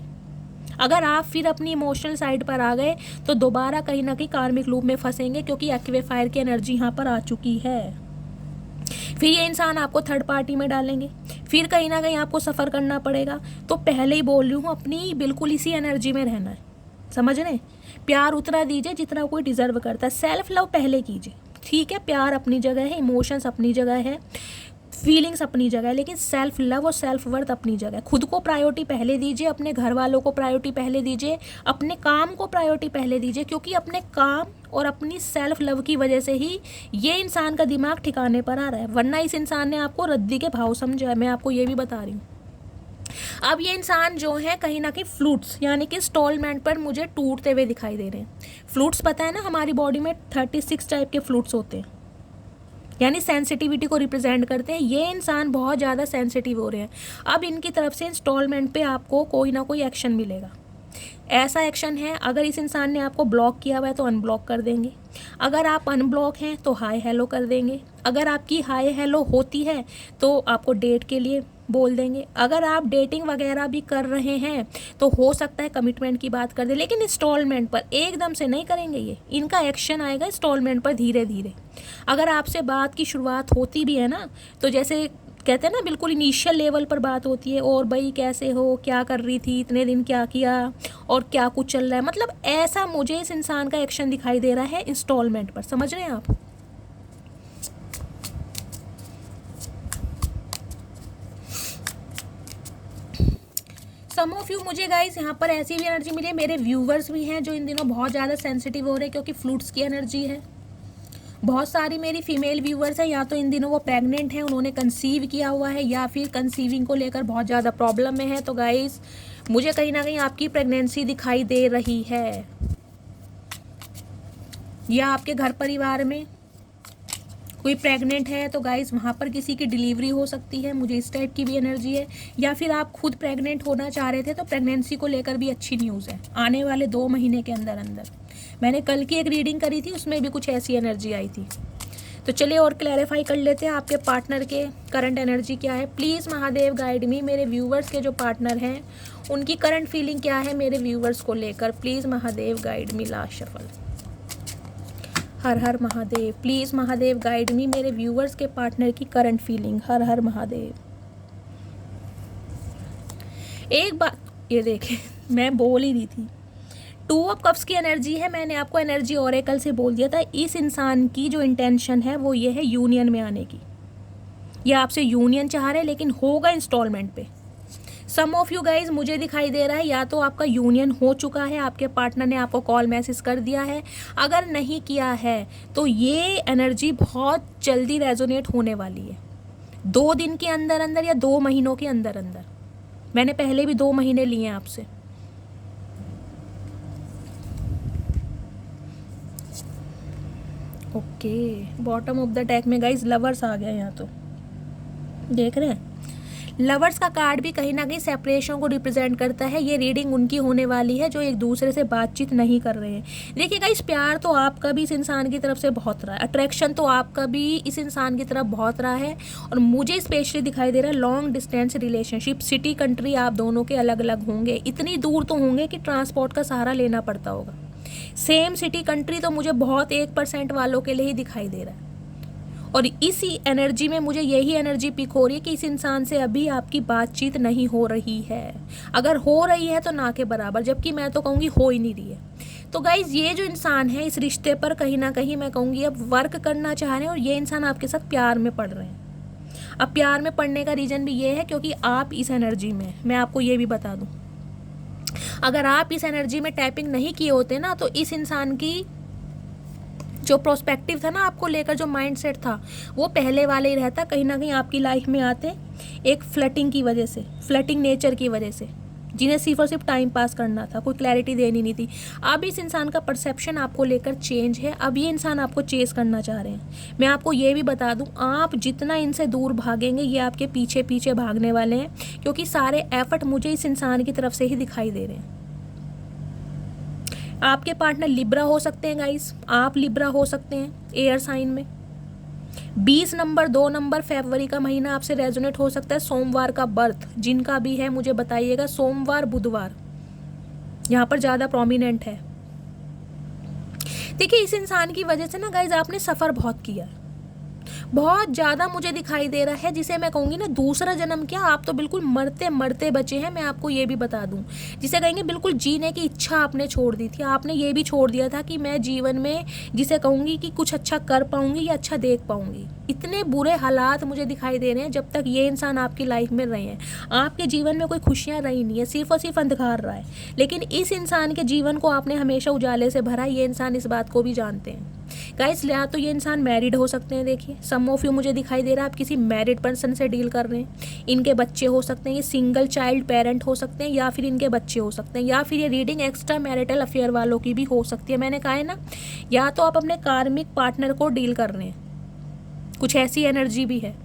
अगर आप फिर अपनी इमोशनल साइड पर आ गए तो दोबारा कहीं ना कहीं कार्मिक लूप में फंसेंगे, क्योंकि एक्वेफायर की एनर्जी यहाँ पर आ चुकी है। फिर ये इंसान आपको थर्ड पार्टी में डालेंगे, फिर कहीं ना कहीं आपको सफ़र करना पड़ेगा। तो पहले ही बोल रही हूँ, अपनी बिल्कुल इसी एनर्जी में रहना है, समझ रहे हैं। प्यार उतना दीजिए जितना कोई डिज़र्व करता है, सेल्फ लव पहले कीजिए, ठीक है। प्यार अपनी जगह है, इमोशंस अपनी जगह है, फीलिंग्स अपनी जगह है, लेकिन सेल्फ लव और सेल्फ वर्थ अपनी जगह है। खुद को प्रायोरिटी पहले दीजिए, अपने घर वालों को प्रायोरिटी पहले दीजिए, अपने काम को प्रायोरिटी पहले दीजिए, क्योंकि अपने काम और अपनी सेल्फ लव की वजह से ही ये इंसान का दिमाग ठिकाने पर आ रहा है, वरना इस इंसान ने आपको रद्दी के भाव समझा है, मैं आपको ये भी बता रही हूँ। अब ये इंसान जो है कहीं ना कहीं फ्लूट्स यानी कि इंस्टॉलमेंट पर मुझे टूटते हुए दिखाई दे रहे हैं। फ्लूट्स पता है ना, हमारी बॉडी में 36 टाइप के फ्लूट्स होते हैं, यानी सेंसिटिविटी को रिप्रेजेंट करते हैं। ये इंसान बहुत ज़्यादा सेंसिटिव हो रहे हैं। अब इनकी तरफ से इंस्टॉलमेंट पे आपको कोई ना कोई एक्शन मिलेगा। ऐसा एक्शन है, अगर इस इंसान ने आपको ब्लॉक किया हुआ है तो अनब्लॉक कर देंगे, अगर आप अनब्लॉक हैं तो हाय हेलो कर देंगे, अगर आपकी हाय हेलो होती है तो आपको डेट के लिए बोल देंगे, अगर आप डेटिंग वगैरह भी कर रहे हैं तो हो सकता है कमिटमेंट की बात कर दे, लेकिन इंस्टॉलमेंट पर एकदम से नहीं करेंगे। ये इनका एक्शन आएगा इंस्टॉलमेंट पर धीरे धीरे। अगर आपसे बात की शुरुआत होती भी है ना, तो जैसे कहते हैं ना, बिल्कुल इनिशियल लेवल पर बात होती है, और भाई कैसे हो, क्या कर रही थी, इतने दिन क्या किया, और क्या कुछ चल रहा है, मतलब ऐसा मुझे इस इंसान का एक्शन दिखाई दे रहा है इंस्टॉलमेंट पर। समझ रहे हैं आप? सम ऑफ यू, मुझे गाइस यहाँ पर ऐसी भी एनर्जी मिली है, मेरे व्यूवर्स भी हैं जो इन दिनों बहुत ज़्यादा सेंसिटिव हो रहे हैं, क्योंकि फ्लूट्स की एनर्जी है। बहुत सारी मेरी फीमेल व्यूवर्स हैं, या तो इन दिनों वो प्रेग्नेंट हैं, उन्होंने कंसीव किया हुआ है, या फिर कंसीविंग को लेकर बहुत ज़्यादा प्रॉब्लम में है। तो गाइस मुझे कहीं ना कहीं आपकी प्रेगनेंसी दिखाई दे रही है, या आपके घर परिवार में कोई प्रेग्नेंट है तो गाइस वहाँ पर किसी की डिलीवरी हो सकती है, मुझे इस टाइप की भी एनर्जी है। या फिर आप खुद प्रेग्नेंट होना चाह रहे थे तो प्रेगनेंसी को लेकर भी अच्छी न्यूज़ है, आने वाले 2 महीने के अंदर अंदर। मैंने कल की एक रीडिंग करी थी, उसमें भी कुछ ऐसी एनर्जी आई थी। तो चलिए और क्लैरिफाई कर लेते हैं आपके पार्टनर के करंट एनर्जी क्या है। प्लीज़ महादेव गाइड मी, मेरे व्यूवर्स के जो पार्टनर हैं उनकी करंट फीलिंग क्या है मेरे व्यूवर्स को लेकर। Please Mahadev guide me. Last shuffle. Her her Mahadev. Please Mahadev guide मी, मेरे व्यूवर्स के पार्टनर की करंट फीलिंग। हर हर महादेव। एक बात ये देखें, मैं बोल ही रही थी, 2 ऑफ कप्स की एनर्जी है। मैंने आपको एनर्जी ओरेकल से बोल दिया था, इस इंसान की जो इंटेंशन है वो ये है यूनियन में आने की। ये आपसे यूनियन चाह रहे हैं, लेकिन होगा इंस्टॉलमेंट पे। सम ऑफ यू गाइज, मुझे दिखाई दे रहा है या तो आपका यूनियन हो चुका है, आपके पार्टनर ने आपको कॉल मैसेज कर दिया है। अगर नहीं किया है तो ये एनर्जी बहुत जल्दी रेजोनेट होने वाली है, 2 दिन के अंदर अंदर या 2 महीनों के अंदर अंदर। मैंने पहले भी 2 महीने लिए हैं आपसे। Okay, bottom of the deck में गाइज लवर्स आ गया। यहाँ तो देख रहे हैं, लवर्स का कार्ड भी कहीं ना कहीं सेपरेशन को रिप्रेजेंट करता है। ये रीडिंग उनकी होने वाली है जो एक दूसरे से बातचीत नहीं कर रहे हैं। देखिए गाइस, प्यार तो आपका भी इस इंसान की तरफ से बहुत रहा है, अट्रैक्शन तो आपका भी इस इंसान की तरफ बहुत रहा है, और मुझे स्पेशली दिखाई दे रहा है long distance relationship. City country आप दोनों के अलग अलग होंगे, इतनी दूर तो होंगे कि ट्रांसपोर्ट का सहारा लेना पड़ता होगा। सेम सिटी कंट्री तो मुझे बहुत 1% वालों के लिए ही दिखाई दे रहा है, और इसी एनर्जी में मुझे यही एनर्जी पिक हो रही है कि इस इंसान से अभी आपकी बातचीत नहीं हो रही है। अगर हो रही है तो ना के बराबर, जबकि मैं तो कहूँगी हो ही नहीं रही है। तो गाइज, ये जो इंसान है इस रिश्ते पर कहीं ना कहीं मैं कहूँगी अब वर्क करना चाह रहे हैं, और ये इंसान आपके साथ प्यार में पड़ रहे हैं। अब प्यार में पड़ने का रीज़न भी ये है क्योंकि आप इस एनर्जी में, मैं आपको ये भी बता दूँ, अगर आप इस एनर्जी में टैपिंग नहीं किए होते ना तो इस इंसान की जो प्रोस्पेक्टिव था ना आपको लेकर, जो माइंडसेट था वो पहले वाले ही रहता। कहीं ना कहीं आपकी लाइफ में आते एक फ्लर्टिंग की वजह से, फ्लर्टिंग नेचर की वजह से, जिन्हें सिर्फ और सिर्फ टाइम पास करना था, कोई क्लैरिटी देनी नहीं थी। अब इस इंसान का परसेप्शन आपको लेकर चेंज है। अब ये इंसान आपको चेस करना चाह रहे हैं। मैं आपको ये भी बता दूं, आप जितना इनसे दूर भागेंगे ये आपके पीछे पीछे भागने वाले हैं, क्योंकि सारे एफर्ट मुझे इस इंसान की तरफ से ही दिखाई दे रहे हैं। आपके पार्टनर लिब्रा हो सकते हैं गाइस, आप लिब्रा हो सकते हैं एयर साइन में। 20 नंबर 2 नंबर फरवरी का महीना आपसे रेजोनेट हो सकता है। सोमवार का बर्थ जिनका भी है मुझे बताइएगा, सोमवार बुधवार यहाँ पर ज़्यादा प्रोमिनेंट है। देखिए, इस इंसान की वजह से ना गाइज आपने सफ़र बहुत किया, बहुत ज़्यादा मुझे दिखाई दे रहा है, जिसे मैं कहूँगी ना दूसरा जन्म क्या, आप तो बिल्कुल मरते मरते बचे हैं। मैं आपको ये भी बता दूँ, जिसे कहेंगे बिल्कुल जीने की इच्छा आपने छोड़ दी थी। आपने ये भी छोड़ दिया था कि मैं जीवन में, जिसे कहूँगी कि कुछ अच्छा कर पाऊँगी या अच्छा देख पाऊँगी। इतने बुरे हालात मुझे दिखाई दे रहे हैं जब तक ये इंसान आपकी लाइफ में रहे हैं। आपके जीवन में कोई खुशियाँ रही नहीं है, सिर्फ और सिर्फ अंधकार रहा है। लेकिन इस इंसान के जीवन को आपने हमेशा उजाले से भरा, ये इंसान इस बात को भी जानते हैं। गाइस, या तो ये इंसान मैरिड हो सकते हैं। देखिए, सम ऑफ यू मुझे दिखाई दे रहा है आप किसी मैरिड पर्सन से डील कर रहे हैं, इनके बच्चे हो सकते हैं, ये सिंगल चाइल्ड पेरेंट हो सकते हैं, या फिर इनके बच्चे हो सकते हैं, या फिर ये रीडिंग एक्स्ट्रा मैरिटल अफेयर वालों की भी हो सकती है। मैंने कहा है ना, या तो आप अपने कार्मिक पार्टनर को डील कर रहे हैं, कुछ ऐसी एनर्जी भी है।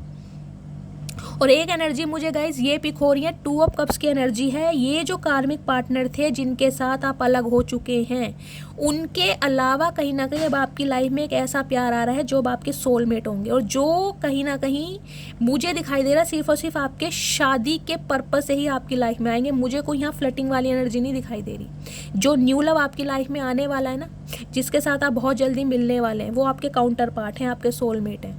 और एक एनर्जी मुझे गाइज ये पिक हो रही है, 2 ऑफ कप्स की एनर्जी है। ये जो कार्मिक पार्टनर थे जिनके साथ आप अलग हो चुके हैं, उनके अलावा कहीं ना कहीं अब आपकी लाइफ में एक ऐसा प्यार आ रहा है जो अब आपके सोलमेट होंगे, और जो कहीं ना कहीं मुझे दिखाई दे रहा है सिर्फ और सिर्फ आपके शादी के पर्पस से ही आपकी लाइफ में आएंगे। मुझे कोई यहाँ फ्लर्टिंग वाली एनर्जी नहीं दिखाई दे रही। जो न्यू लव आपकी लाइफ में आने वाला है ना, जिसके साथ आप बहुत जल्दी मिलने वाले हैं, वो आपके काउंटर पार्ट हैं, आपके सोलमेट हैं।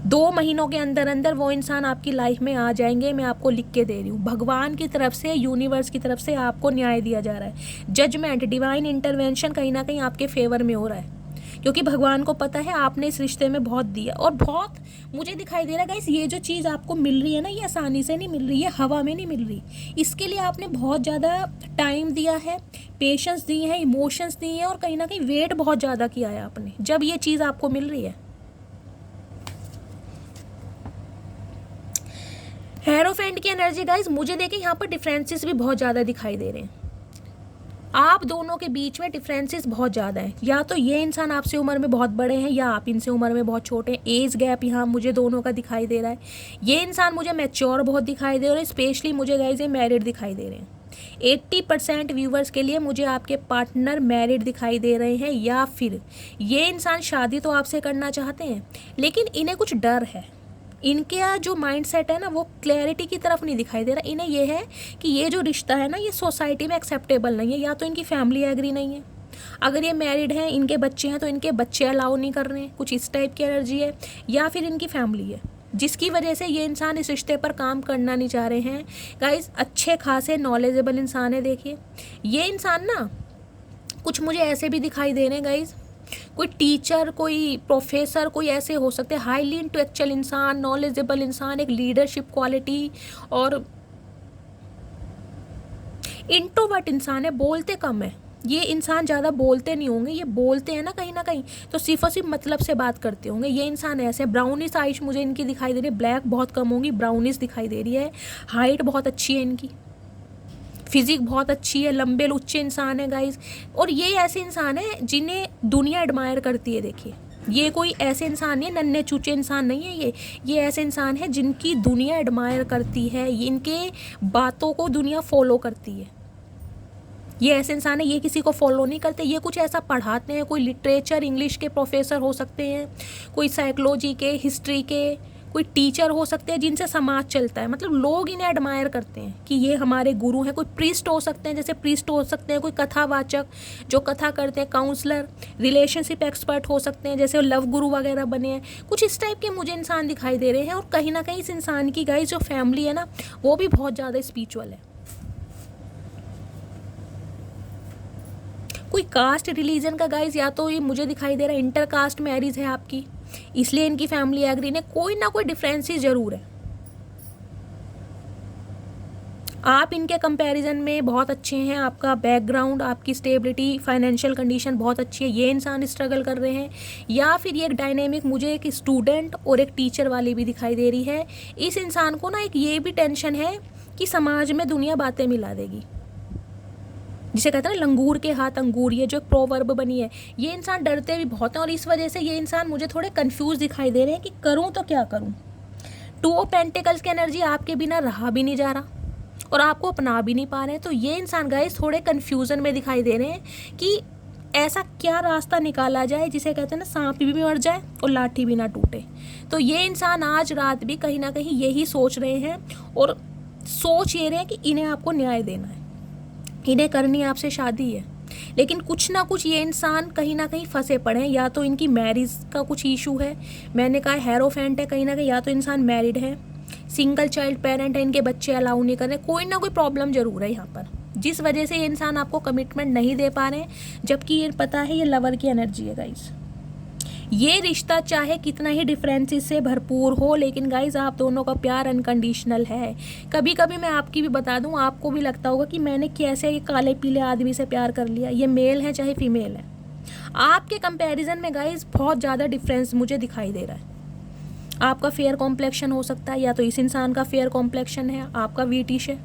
2 महीनों के अंदर अंदर वो इंसान आपकी लाइफ में आ जाएंगे। मैं आपको लिख के दे रही हूँ, भगवान की तरफ से, यूनिवर्स की तरफ से आपको न्याय दिया जा रहा है। जजमेंट, डिवाइन इंटरवेंशन कहीं ना कहीं आपके फेवर में हो रहा है, क्योंकि भगवान को पता है आपने इस रिश्ते में बहुत दिया। और बहुत मुझे दिखाई दे रहा है गाइस, ये जो चीज़ आपको मिल रही है ना, ये आसानी से नहीं मिल रही, ये हवा में नहीं मिल रही। इसके लिए आपने बहुत ज़्यादा टाइम दिया है, पेशेंस दी है, इमोशंस दिए हैं, और कहीं ना कहीं वेट बहुत ज़्यादा किया है आपने, जब ये चीज़ आपको मिल रही है। हेरोफेंट की एनर्जी गाइज मुझे देखें, यहाँ पर डिफरेंसेस भी बहुत ज़्यादा दिखाई दे रहे हैं। आप दोनों के बीच में डिफरेंसेस बहुत ज़्यादा हैं। या तो ये इंसान आपसे उम्र में बहुत बड़े हैं, या आप इनसे उम्र में बहुत छोटे हैं। एज गैप यहाँ मुझे दोनों का दिखाई दे रहा है। ये इंसान मुझे मैच्योर बहुत दिखाई दे रहा है, स्पेशली मुझे गाइज ये मैरिड दिखाई दे रहे हैं। 80% व्यूवर्स के लिए मुझे आपके पार्टनर मैरिड दिखाई दे रहे हैं, या फिर ये इंसान शादी तो आपसे करना चाहते हैं, लेकिन इन्हें कुछ डर है। इनके जो माइंड सेट है ना, वो क्लैरिटी की तरफ नहीं दिखाई दे रहा। इन्हें ये है कि ये जो रिश्ता है ना, ये सोसाइटी में एक्सेप्टेबल नहीं है। या तो इनकी फैमिली एग्री नहीं है, अगर ये मैरिड हैं, इनके बच्चे हैं, तो इनके बच्चे अलाउ नहीं कर रहे हैं, कुछ इस टाइप की एनर्जी है। या फिर इनकी फैमिली है, जिसकी वजह से ये इंसान इस रिश्ते पर काम करना नहीं चाह रहे हैं। गाइस, अच्छे खासे नॉलेजेबल इंसान है। देखिए, ये इंसान ना कुछ मुझे ऐसे भी दिखाई दे रहे हैं गाइस, कोई टीचर, कोई प्रोफेसर, कोई ऐसे हो सकते हैं। हाईली इंटेलेक्चुअल इंसान, नॉलेजेबल इंसान, एक लीडरशिप क्वालिटी, और इंट्रोवर्ट इंसान है, बोलते कम है। ये इंसान ज़्यादा बोलते नहीं होंगे, ये बोलते हैं ना कहीं तो सिर्फ और सिर्फ मतलब से बात करते होंगे। ये इंसान ऐसे ब्राउनिश आइज मुझे इनकी दिखाई दे रही है, ब्लैक बहुत कम होंगी, ब्राउनिश दिखाई दे रही है। हाइट बहुत अच्छी है इनकी, फिजिक बहुत अच्छी है, लंबे लुच्चे इंसान है गाइज। और ये ऐसे इंसान है जिन्हें दुनिया एडमायर करती है। देखिए, ये कोई ऐसे इंसान नहीं है, नन्हे चूचे इंसान नहीं है। ये ऐसे इंसान है जिनकी दुनिया एडमायर करती है, इनके बातों को दुनिया फॉलो करती है। ये ऐसे इंसान है, ये किसी को फॉलो नहीं करते। ये कुछ ऐसा पढ़ाते हैं, कोई लिटरेचर, इंग्लिश के प्रोफेसर हो सकते हैं, कोई साइकोलॉजी के, हिस्ट्री के, कोई टीचर हो सकते हैं, जिनसे समाज चलता है। मतलब लोग इन्हें एडमायर करते हैं कि ये हमारे गुरु हैं। कोई प्रीस्ट हो सकते हैं, जैसे प्रीस्ट हो सकते हैं, कोई कथावाचक जो कथा करते हैं, काउंसलर, रिलेशनशिप एक्सपर्ट हो सकते हैं, जैसे लव गुरु वगैरह बने हैं। कुछ इस टाइप के मुझे इंसान दिखाई दे रहे हैं। और कहीं ना कहीं इस इंसान की गाइस जो फैमिली है ना, वो भी बहुत ज़्यादा स्पिरिचुअल है। कोई कास्ट रिलीजन का गाइस, या तो ये मुझे दिखाई दे रहा है इंटर कास्ट मैरिज है आपकी, इसलिए इनकी फैमिली एग्री ने। कोई ना कोई डिफरेंसेस जरूर है। आप इनके कंपैरिजन में बहुत अच्छे हैं, आपका बैकग्राउंड, आपकी स्टेबिलिटी, फाइनेंशियल कंडीशन बहुत अच्छी है। ये इंसान स्ट्रगल कर रहे हैं, या फिर ये एक डायनेमिक मुझे एक स्टूडेंट और एक टीचर वाली भी दिखाई दे रही है। इस इंसान को ना एक ये भी टेंशन है कि समाज में दुनिया बातें मिला देगी, जिसे कहते हैं ना लंगूर के हाथ अंगूर, ये जो एक प्रोवर्ब बनी है। ये इंसान डरते भी बहुत हैं, और इस वजह से ये इंसान मुझे थोड़े कंफ्यूज दिखाई दे रहे हैं कि करूं तो क्या करूं। 2 ऑफ पेंटिकल्स की एनर्जी आपके बिना रहा भी नहीं जा रहा, और आपको अपना भी नहीं पा रहे हैं। तो ये इंसान गाइस थोड़े कन्फ्यूज़न में दिखाई दे रहे हैं कि ऐसा क्या रास्ता निकाला जाए, जिसे कहते हैं ना सांप भी मर जाए और लाठी भी ना टूटे। तो ये इंसान आज रात भी कहीं ना कहीं यही सोच रहे हैं, और सोच ये रहे हैं कि इन्हें आपको न्याय देना है, इन्हें करनी आपसे शादी है। लेकिन कुछ ना कुछ ये इंसान कहीं ना कहीं फंसे पड़े हैं। या तो इनकी मैरिज का कुछ इशू है, मैंने कहा हेरोफेंट है कहीं ना कहीं, या तो इंसान मैरिड है, सिंगल चाइल्ड पेरेंट है, इनके बच्चे अलाउ नहीं कर रहे। कोई ना कोई प्रॉब्लम जरूर है यहाँ पर, जिस वजह से ये इंसान आपको कमिटमेंट नहीं दे पा रहे हैं। जबकि ये पता है ये लवर की एनर्जी है गाइस। ये रिश्ता चाहे कितना ही डिफरेंसेस से भरपूर हो, लेकिन गाइज आप दोनों का प्यार अनकंडीशनल है। कभी कभी मैं आपकी भी बता दूं, आपको भी लगता होगा कि मैंने कैसे ये काले पीले आदमी से प्यार कर लिया, ये मेल है चाहे फीमेल है। आपके कंपैरिजन में गाइज बहुत ज़्यादा डिफरेंस मुझे दिखाई दे रहा है। आपका फेयर कॉम्प्लेक्शन हो सकता है, या तो इस इंसान का फेयर कॉम्प्लेक्शन है, आपका वीटिश है।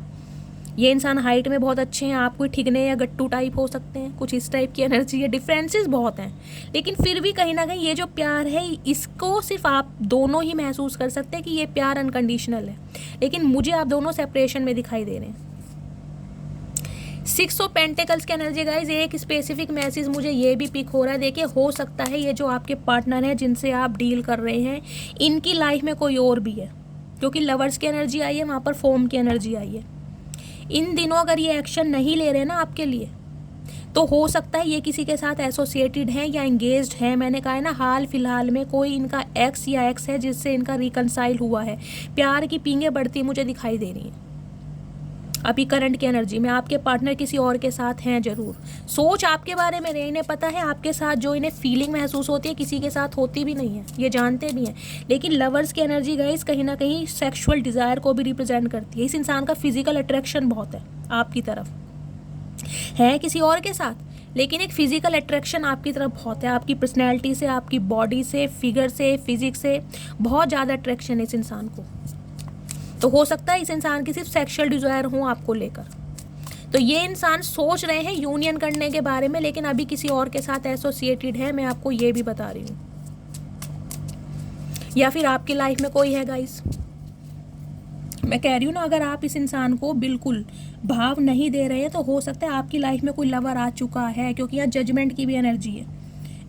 ये इंसान हाइट में बहुत अच्छे हैं, आप कोई ठिगने या गट्टू टाइप हो सकते हैं, कुछ इस टाइप की एनर्जी है। डिफरेंसेस बहुत हैं, लेकिन फिर भी कहीं ना कहीं ये जो प्यार है इसको सिर्फ आप दोनों ही महसूस कर सकते हैं कि ये प्यार अनकंडीशनल है, लेकिन मुझे आप दोनों सेपरेशन में दिखाई दे रहे हैं। 6 ऑफ पेंटिकल्स की एनर्जी गाइज, एक स्पेसिफिक मैसेज मुझे ये भी पिक हो रहा है। देखिए, हो सकता है ये जो आपके पार्टनर हैं जिनसे आप डील कर रहे हैं, इनकी लाइफ में कोई और भी है, क्योंकि लवर्स की एनर्जी आई है, वहाँ पर फॉर्म की एनर्जी आई है। इन दिनों अगर ये एक्शन नहीं ले रहे ना आपके लिए, तो हो सकता है ये किसी के साथ एसोसिएटेड हैं या एंगेज्ड हैं। मैंने कहा है ना, हाल फिलहाल में कोई इनका एक्स या एक्स है जिससे इनका रिकनसाइल हुआ है। प्यार की पींगे बढ़ती मुझे दिखाई दे रही हैं अभी करंट की एनर्जी में। आपके पार्टनर किसी और के साथ हैं ज़रूर। सोच आपके बारे में इन्हें पता है, आपके साथ जो इन्हें फीलिंग महसूस होती है किसी के साथ होती भी नहीं है, ये जानते भी हैं। लेकिन लवर्स की एनर्जी गाइस कहीं ना कहीं सेक्सुअल डिज़ायर को भी रिप्रेजेंट करती है। इस इंसान का फिजिकल अट्रैक्शन बहुत है आपकी तरफ, है किसी और के साथ, लेकिन एक फिजिकल अट्रैक्शन आपकी तरफ बहुत है। आपकी पर्सनैलिटी से, आपकी बॉडी से, फिगर से, फिजिक्स से बहुत ज़्यादा अट्रैक्शन है इस इंसान को। तो हो सकता है इस इंसान की सिर्फ सेक्सुअल डिज़ायर हो आपको लेकर। तो ये इंसान सोच रहे हैं यूनियन करने के बारे में, लेकिन अभी किसी और के साथ एसोसिएटेड है, मैं आपको ये भी बता रही हूँ। या फिर आपकी लाइफ में कोई है गाइस, मैं कह रही हूँ ना, अगर आप इस इंसान को बिल्कुल भाव नहीं दे रहे हैं तो हो सकता है आपकी लाइफ में कोई लवर आ चुका है, क्योंकि यहाँ जजमेंट की भी एनर्जी है।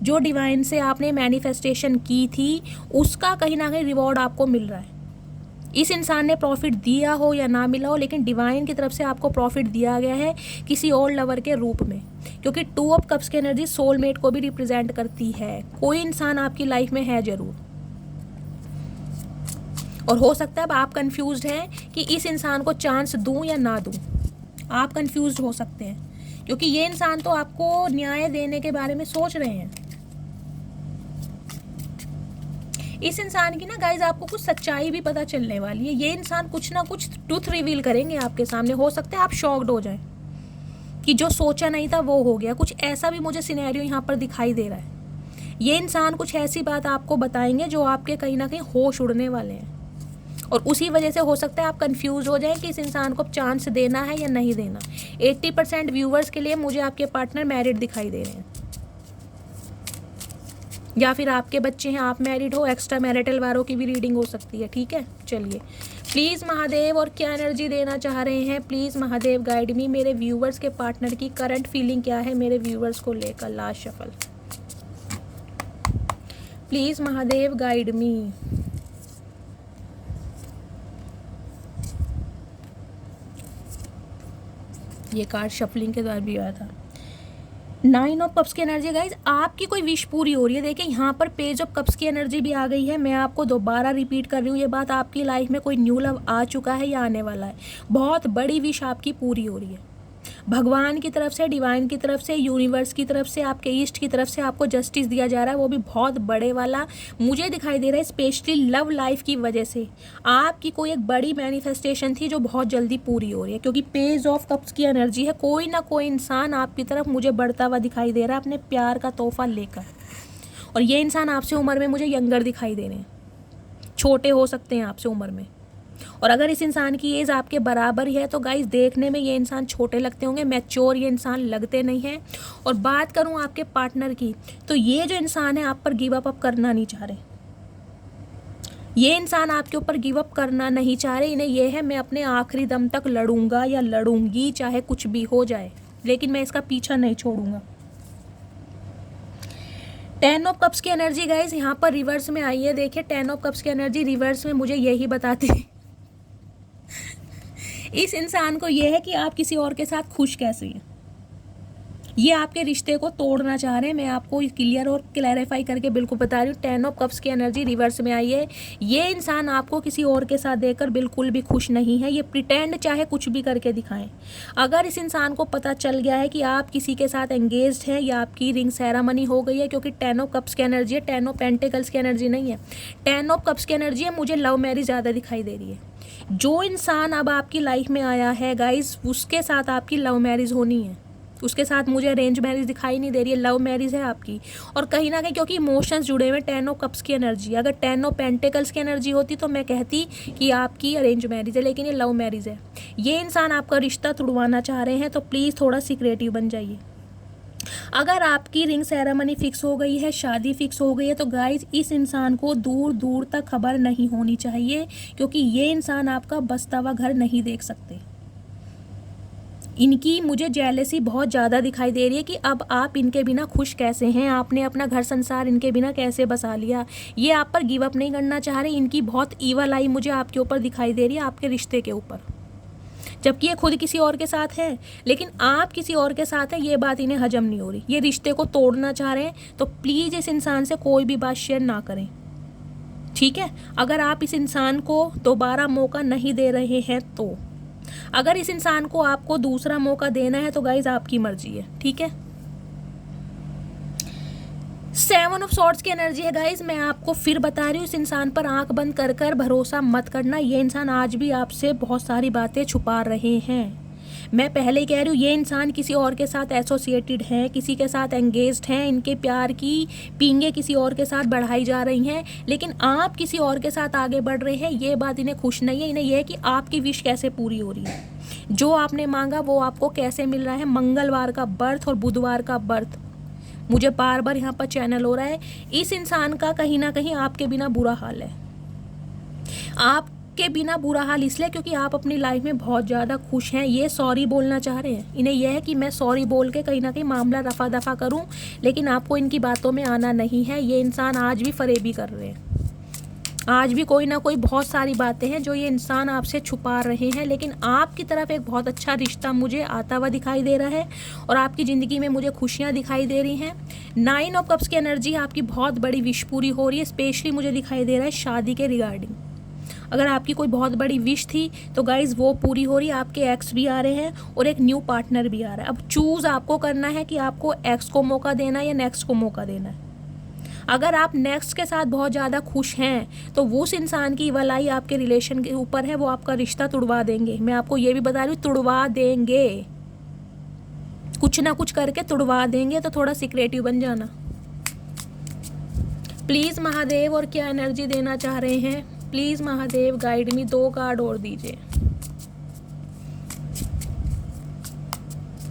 जो डिवाइन से आपने मैनिफेस्टेशन की थी उसका कहीं ना कहीं रिवॉर्ड आपको मिल रहा है। इस इंसान ने प्रॉफिट दिया हो या ना मिला हो, लेकिन डिवाइन की तरफ से आपको प्रॉफिट दिया गया है किसी और लवर के रूप में, क्योंकि 2 ऑफ कप्स की एनर्जी सोलमेट को भी रिप्रेजेंट करती है। कोई इंसान आपकी लाइफ में है ज़रूर। और हो सकता है अब आप कंफ्यूज्ड हैं कि इस इंसान को चांस दूं या ना दूं। आप कंफ्यूज्ड हो सकते हैं, क्योंकि ये इंसान तो आपको न्याय देने के बारे में सोच रहे हैं। इस इंसान की ना गाइज आपको कुछ सच्चाई भी पता चलने वाली है। ये इंसान कुछ ना कुछ ट्रूथ रिवील करेंगे आपके सामने। हो सकता है आप शॉक्ड हो जाएं कि जो सोचा नहीं था वो हो गया। कुछ ऐसा भी मुझे सिनेरियो यहाँ पर दिखाई दे रहा है। ये इंसान कुछ ऐसी बात आपको बताएंगे जो आपके कहीं ना कहीं होश उड़ने वाले हैं, और उसी वजह से हो सकता है आप कंफ्यूज हो जाएं कि इस इंसान को चांस देना है या नहीं देना। 80% व्यूवर्स के लिए मुझे आपके पार्टनर मैरिड दिखाई दे रहे हैं, या फिर आपके बच्चे हैं, आप मैरिड हो। एक्स्ट्रा मैरिटल वारों की भी रीडिंग हो सकती है। ठीक है, चलिए प्लीज़ महादेव और क्या एनर्जी देना चाह रहे हैं, प्लीज़ महादेव गाइड मी। मेरे व्यूवर्स के पार्टनर की करंट फीलिंग क्या है मेरे व्यूवर्स को लेकर। Last shuffle, please Mahadev guide मी। ये कार्ड शफलिंग के द्वारा भी आया था। 9 ऑफ कप्स की एनर्जी गाइज, आपकी कोई विश पूरी हो रही है। देखिए यहाँ पर पेज ऑफ कप्स की एनर्जी भी आ गई है। मैं आपको दोबारा रिपीट कर रही हूँ ये बात, आपकी लाइफ में कोई न्यू लव आ चुका है या आने वाला है। बहुत बड़ी विश आपकी पूरी हो रही है। भगवान की तरफ से, डिवाइन की तरफ से, यूनिवर्स की तरफ से, आपके ईस्ट की तरफ से आपको जस्टिस दिया जा रहा है, वो भी बहुत बड़े वाला मुझे दिखाई दे रहा है। स्पेशली लव लाइफ की वजह से आपकी कोई एक बड़ी मैनिफेस्टेशन थी जो बहुत जल्दी पूरी हो रही है, क्योंकि पेज ऑफ कप्स की एनर्जी है। कोई ना कोई इंसान आपकी तरफ मुझे बढ़ता हुआ दिखाई दे रहा है अपने प्यार का तोहफा लेकर, और ये इंसान आपसे उम्र में मुझे यंगर दिखाई दे रहे हैं, छोटे हो सकते हैं आपसे उम्र में। और अगर इस इंसान की एज आपके बराबर ही है तो गाइस देखने में ये इंसान छोटे लगते होंगे, मैच्योर ये इंसान लगते नहीं हैं। और बात करूं आपके पार्टनर की, तो ये जो इंसान है आप पर गिव अप करना नहीं चाह रहे। ये इंसान आपके ऊपर गिव अप करना नहीं चाह रहे। इन्हें यह है मैं अपने आखिरी दम तक लड़ूंगा या लड़ूंगी, चाहे कुछ भी हो जाए, लेकिन मैं इसका पीछा नहीं छोड़ूंगा। 10 ऑफ कप्स की एनर्जी गाइस यहाँ पर रिवर्स में आई है। देखिए 10 ऑफ कप्स की एनर्जी रिवर्स में मुझे यही बताती है इस इंसान को यह है कि आप किसी और के साथ खुश कैसे हैं। ये आपके रिश्ते को तोड़ना चाह रहे हैं। मैं आपको क्लियर और क्लैरिफाई करके बिल्कुल बता रही हूँ। 10 ऑफ कप्स की एनर्जी रिवर्स में आई है। ये इंसान आपको किसी और के साथ देखकर बिल्कुल भी खुश नहीं है। ये प्रिटेंड चाहे कुछ भी करके दिखाएं। अगर इस इंसान को पता चल गया है कि आप किसी के साथ एंगेज्ड हैं या आपकी रिंग सेरेमनी हो गई है, क्योंकि 10 ऑफ कप्स की एनर्जी है, 10 ऑफ पेंटिकल्स की एनर्जी नहीं है। 10 ऑफ कप्स की एनर्जी है, मुझे लव मैरिज ज़्यादा दिखाई दे रही है। जो इंसान अब आपकी लाइफ में आया है गाइज, उसके साथ आपकी लव मैरिज होनी है। उसके साथ मुझे अरेंज मैरिज दिखाई नहीं दे रही है, लव मैरिज है आपकी। और कहीं ना कहीं क्योंकि इमोशंस जुड़े हुए, 10 ऑफ कप्स की एनर्जी, अगर 10 ऑफ पेंटिकल्स की एनर्जी होती तो मैं कहती कि आपकी अरेंज मैरिज है, लेकिन ये लव मैरिज है। ये इंसान आपका रिश्ता तुड़वाना चाह रहे हैं, तो प्लीज़ थोड़ा सीक्रेटिव बन जाइए। अगर आपकी रिंग सेरेमनी फिक्स हो गई है, शादी फिक्स हो गई है, तो गाइज इस इंसान को दूर दूर तक खबर नहीं होनी चाहिए, क्योंकि ये इंसान आपका बसता हुआ घर नहीं देख सकते। इनकी मुझे जेलसी बहुत ज़्यादा दिखाई दे रही है कि अब आप इनके बिना खुश कैसे हैं, आपने अपना घर संसार इनके बिना कैसे बसा लिया। ये आप पर गिव अप नहीं करना चाह रहे। इनकी बहुत ईवल आई मुझे आपके ऊपर दिखाई दे रही है, आपके रिश्ते के ऊपर, जबकि ये खुद किसी और के साथ है, लेकिन आप किसी और के साथ हैं, ये बात इन्हें हजम नहीं हो रही। ये रिश्ते को तोड़ना चाह रहे हैं, तो प्लीज़ इस इंसान से कोई भी बात शेयर ना करें, ठीक है। अगर आप इस इंसान को दोबारा मौका नहीं दे रहे हैं तो, अगर इस इंसान को आपको दूसरा मौका देना है तो गाइज आपकी मर्जी है, ठीक है। 7 ऑफ सॉर्ड्स की एनर्जी है गाइज। मैं आपको फिर बता रही हूँ, इस इंसान पर आंख बंद कर कर भरोसा मत करना। ये इंसान आज भी आपसे बहुत सारी बातें छुपा रहे हैं। मैं पहले ही कह रही हूँ, ये इंसान किसी और के साथ एसोसिएटेड हैं, किसी के साथ एंगेज्ड हैं, इनके प्यार की पींगे किसी और के साथ बढ़ाई जा रही हैं, लेकिन आप किसी और के साथ आगे बढ़ रहे हैं, ये बात इन्हें खुश नहीं है। इन्हें यह है कि आपकी विश कैसे पूरी हो रही है, जो आपने मांगा वो आपको कैसे मिल रहा है। मंगलवार का बर्थ और बुधवार का बर्थ मुझे बार बार यहाँ पर चैनल हो रहा है। इस इंसान का कहीं ना कहीं आपके बिना बुरा हाल है। आपके बिना बुरा हाल इसलिए क्योंकि आप अपनी लाइफ में बहुत ज़्यादा खुश हैं। ये सॉरी बोलना चाह रहे हैं। इन्हें यह है कि मैं सॉरी बोल के कहीं ना कहीं मामला रफा दफा करूं, लेकिन आपको इनकी बातों में आना नहीं है। ये इंसान आज भी फरेबी कर रहे हैं। आज भी कोई ना कोई बहुत सारी बातें हैं जो ये इंसान आपसे छुपा रहे हैं, लेकिन आपकी तरफ एक बहुत अच्छा रिश्ता मुझे आता हुआ दिखाई दे रहा है और आपकी ज़िंदगी में मुझे खुशियाँ दिखाई दे रही हैं। 9 ऑफ कप्स की एनर्जी, आपकी बहुत बड़ी विश पूरी हो रही है। स्पेशली मुझे दिखाई दे रहा है शादी के रिगार्डिंग। अगर आपकी कोई बहुत बड़ी विश थी तो गाइज़ वो पूरी हो रही है। आपके एक्स भी आ रहे हैं और एक न्यू पार्टनर भी आ रहा है। अब चूज़ आपको करना है कि आपको एक्स को मौका देना है या नेक्स्ट को मौका देना है। अगर आप नेक्स्ट के साथ बहुत ज़्यादा खुश हैं तो वो उस इंसान की वलाई आपके रिलेशन के ऊपर है, वो आपका रिश्ता तुड़वा देंगे। मैं आपको ये भी बता रही हूँ, तुड़वा देंगे, कुछ ना कुछ करके तुड़वा देंगे। तो थोड़ा सीक्रेटिव बन जाना प्लीज़ महादेव। और क्या एनर्जी देना चाह रहे हैं please Mahadev, guide me. 2 card और दीजिए।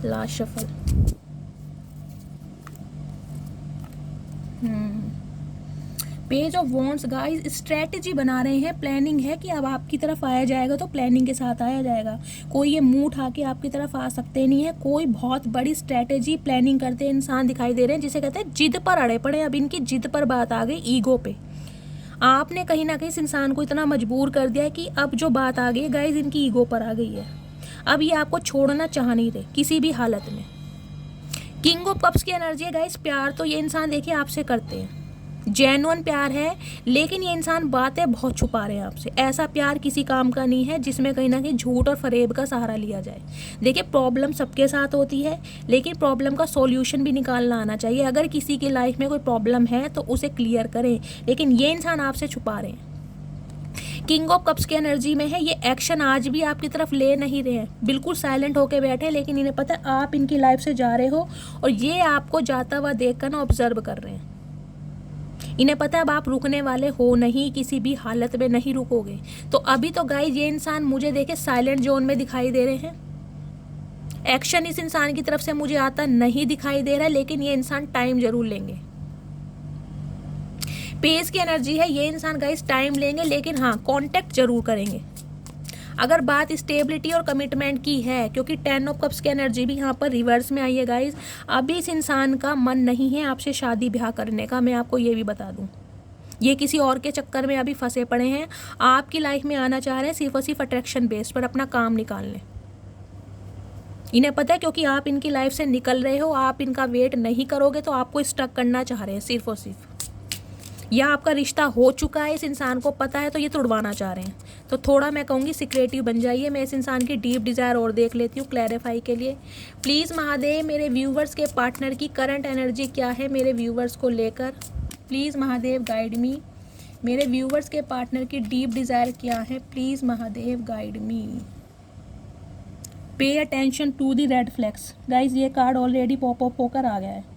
Last shuffle. Page of wands guys, strategy बना रहे हैं, प्लानिंग है कि अब आपकी तरफ आया जाएगा तो प्लानिंग के साथ आया जाएगा। कोई ये मुंह उठा के आपकी तरफ आ सकते नहीं है। कोई बहुत बड़ी स्ट्रेटजी प्लानिंग करते इंसान दिखाई दे रहे हैं, जिसे कहते हैं जिद पर अड़े पड़े। अब इनकी जिद पर बात आ गई, ईगो पे। आपने कहीं ना कहीं इस इंसान को इतना मजबूर कर दिया है कि अब जो बात आ गई है गाइस, इनकी ईगो पर आ गई है। अब ये आपको छोड़ना चाह नहीं रहे किसी भी हालत में। किंग ऑफ कप्स की एनर्जी है गाइस। प्यार तो ये इंसान देखिए आपसे करते हैं, जेन्युइन प्यार है, लेकिन ये इंसान बातें बहुत छुपा रहे हैं आपसे। ऐसा प्यार किसी काम का नहीं है जिसमें कहीं ना कहीं झूठ और फरेब का सहारा लिया जाए। देखिए, प्रॉब्लम सबके साथ होती है, लेकिन प्रॉब्लम का सॉल्यूशन भी निकालना आना चाहिए। अगर किसी की लाइफ में कोई प्रॉब्लम है तो उसे क्लियर करें, लेकिन ये इंसान आपसे छुपा रहे हैं। किंग ऑफ कप्स की एनर्जी में है, ये एक्शन आज भी आपकी तरफ ले नहीं रहे हैं, बिल्कुल साइलेंट होके बैठे, लेकिन इन्हें पता है आप इनकी लाइफ से जा रहे हो और ये आपको जाता हुआ देखकर ना ऑब्जर्व कर रहे हैं। इन्हें पता है अब आप रुकने वाले हो नहीं, किसी भी हालत में नहीं रुकोगे। तो अभी तो गाइस ये इंसान मुझे देखे साइलेंट जोन में दिखाई दे रहे हैं। एक्शन इस इंसान की तरफ से मुझे आता नहीं दिखाई दे रहा है, लेकिन ये इंसान टाइम जरूर लेंगे। पेस की एनर्जी है, ये इंसान गाइस टाइम लेंगे, लेकिन हाँ कांटेक्ट जरूर करेंगे। अगर बात स्टेबिलिटी और कमिटमेंट की है, क्योंकि 10 ऑफ कप्स की एनर्जी भी यहाँ पर रिवर्स में आई है गाइस। अभी इस इंसान का मन नहीं है आपसे शादी ब्याह करने का, मैं आपको ये भी बता दूँ। ये किसी और के चक्कर में अभी फंसे पड़े हैं। आपकी लाइफ में आना चाह रहे हैं सिर्फ और सिर्फ अट्रैक्शन बेस पर अपना काम निकालने। इन्हें पता है क्योंकि आप इनकी लाइफ से निकल रहे हो, आप इनका वेट नहीं करोगे तो आपको स्टक करना चाह रहे हैं सिर्फ और सिर्फ। या आपका रिश्ता हो चुका है, इस इंसान को पता है, तो ये तुड़वाना चाह रहे हैं। तो थोड़ा मैं कहूँगी सिक्रेटिव बन जाइए। मैं इस इंसान की डीप डिज़ायर और देख लेती हूँ क्लैरिफाई के लिए। प्लीज़ महादेव, मेरे व्यूवर्स के पार्टनर की करंट एनर्जी क्या है मेरे व्यूवर्स को लेकर। प्लीज़ महादेव गाइड मी। मेरे व्यूवर्स के पार्टनर की डीप डिज़ायर क्या है, please Mahadev guide me. Pay attention to the red flags. Guys ये कार्ड ऑलरेडी पॉप अप होकर आ गया है।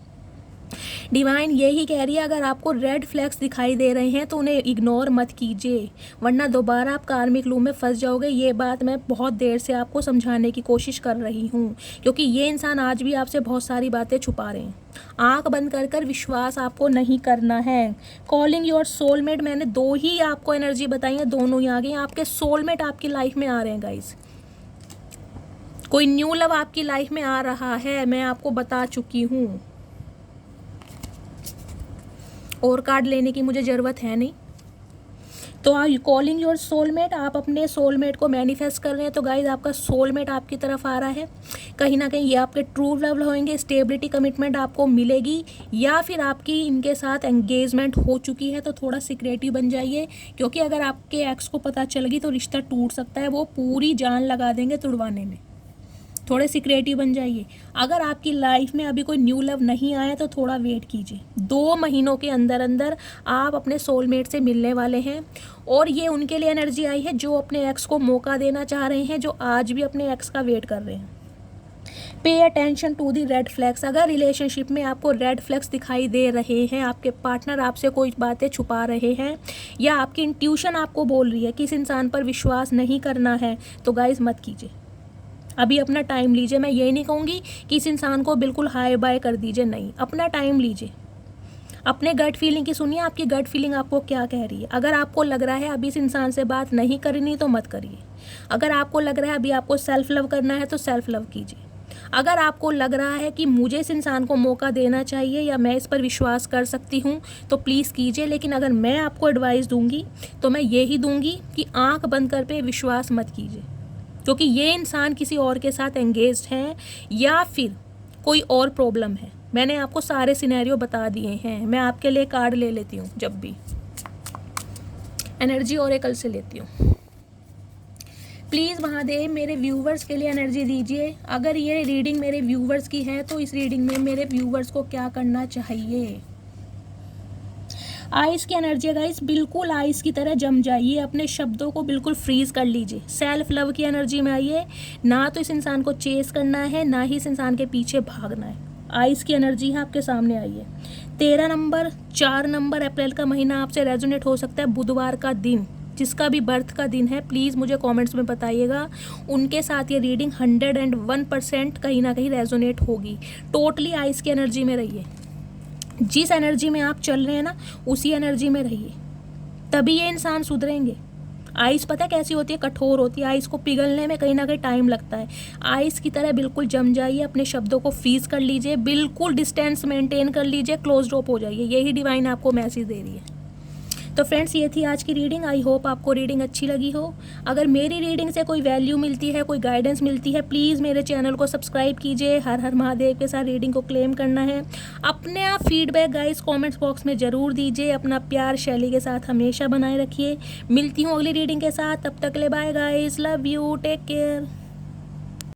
डिवाइन यही कह रही है, अगर आपको रेड फ्लैग्स दिखाई दे रहे हैं तो उन्हें इग्नोर मत कीजिए, वरना दोबारा आप कार्मिक लूप में फंस जाओगे। ये बात मैं बहुत देर से आपको समझाने की कोशिश कर रही हूँ, क्योंकि ये इंसान आज भी आपसे बहुत सारी बातें छुपा रहे हैं। आंख बंद कर कर विश्वास आपको नहीं करना है। कॉलिंग योर सोलमेट, मैंने 2 ही आपको एनर्जी बताई है, दोनों ही आ गई। आपके सोलमेट आपकी लाइफ में आ रहे हैं गाइज। कोई न्यू लव आपकी लाइफ में आ रहा है, मैं आपको बता चुकी हूँ। और कार्ड लेने की मुझे ज़रूरत है नहीं। तो आप कॉलिंग योर सोलमेट, आप अपने सोलमेट को मैनिफेस्ट कर रहे हैं। तो गाइज आपका सोलमेट आपकी तरफ आ रहा है। कहीं ना कहीं ये आपके ट्रू लव होंगे, स्टेबिलिटी कमिटमेंट आपको मिलेगी, या फिर आपकी इनके साथ एंगेजमेंट हो चुकी है। तो थोड़ा सिक्रेटिव बन जाइए, क्योंकि अगर आपके एक्स को पता चल गई तो रिश्ता टूट सकता है। वो पूरी जान लगा देंगे तुड़वाने में। थोड़े सिक्रेटिव बन जाइए। अगर आपकी लाइफ में अभी कोई न्यू लव नहीं आया तो थोड़ा वेट कीजिए। 2 महीनों के अंदर अंदर आप अपने सोलमेट से मिलने वाले हैं। और ये उनके लिए एनर्जी आई है जो अपने एक्स को मौका देना चाह रहे हैं, जो आज भी अपने एक्स का वेट कर रहे हैं। Pay attention to the red flags. अगर रिलेशनशिप में आपको रेड फ्लैग्स दिखाई दे रहे हैं, आपके पार्टनर आपसे कोई बातें छुपा रहे हैं, या आपकी इंट्यूशन आपको बोल रही है कि इस इंसान पर विश्वास नहीं करना है, तो गाइज मत कीजिए। अभी अपना टाइम लीजिए। मैं ये नहीं कहूँगी कि इस इंसान को बिल्कुल हाय बाय कर दीजिए, नहीं, अपना टाइम लीजिए। अपने गट फीलिंग की सुनिए, आपकी गट फीलिंग आपको क्या कह रही है। अगर आपको लग रहा है अभी इस इंसान से बात नहीं करनी तो मत करिए। अगर आपको लग रहा है अभी आपको सेल्फ लव करना है तो सेल्फ लव कीजिए। अगर आपको लग रहा है कि मुझे इस इंसान को मौका देना चाहिए या मैं इस पर विश्वास कर सकती हूँ तो प्लीज़ कीजिए। लेकिन अगर मैं आपको एडवाइस दूंगी तो मैं यही दूंगी कि आंख बंद कर पे विश्वास मत कीजिए, क्योंकि ये इंसान किसी और के साथ एंगेज्ड हैं या फिर कोई और प्रॉब्लम है। मैंने आपको सारे सिनेरियो बता दिए हैं। मैं आपके लिए कार्ड ले लेती हूँ, जब भी एनर्जी ओरेकल से लेती हूँ। प्लीज़ महादेव मेरे व्यूवर्स के लिए एनर्जी दीजिए। अगर ये रीडिंग मेरे व्यूवर्स की है तो इस रीडिंग में मेरे व्यूवर्स को क्या करना चाहिए। आइस की एनर्जी है गाइस, बिल्कुल आइस की तरह जम जाइए, अपने शब्दों को बिल्कुल फ्रीज कर लीजिए। सेल्फ लव की एनर्जी में आइए। ना तो इस इंसान को चेस करना है, ना ही इस इंसान के पीछे भागना है। आइस की एनर्जी है, आपके सामने आइए। 13 नंबर 4 नंबर अप्रैल का महीना आपसे रेजोनेट हो सकता है। बुधवार का दिन, जिसका भी बर्थ का दिन है, प्लीज़ मुझे कमेंट्स में बताइएगा। उनके साथ ये रीडिंग 101% कहीं ना कहीं रेजोनेट होगी। टोटली आइस की एनर्जी में रहिए। जिस एनर्जी में आप चल रहे हैं ना, उसी एनर्जी में रहिए, तभी ये इंसान सुधरेंगे। आइस पता है कैसी होती है, कठोर होती है। आइस को पिघलने में कहीं ना कहीं टाइम लगता है। आइस की तरह बिल्कुल जम जाइए, अपने शब्दों को फ्रीज कर लीजिए, बिल्कुल डिस्टेंस मेंटेन कर लीजिए, क्लोज ऑफ हो जाइए। यही डिवाइन आपको मैसेज दे रही है। तो फ्रेंड्स, ये थी आज की रीडिंग। आई होप आपको रीडिंग अच्छी लगी हो। अगर मेरी रीडिंग से कोई वैल्यू मिलती है, कोई गाइडेंस मिलती है, प्लीज़ मेरे चैनल को सब्सक्राइब कीजिए। हर हर महादेव के साथ रीडिंग को क्लेम करना है। अपने आप फीडबैक गाइस कमेंट्स बॉक्स में ज़रूर दीजिए। अपना प्यार शैली के साथ हमेशा बनाए रखिए। मिलती हूँ अगली रीडिंग के साथ, तब तक ले bye guys, love you, take care.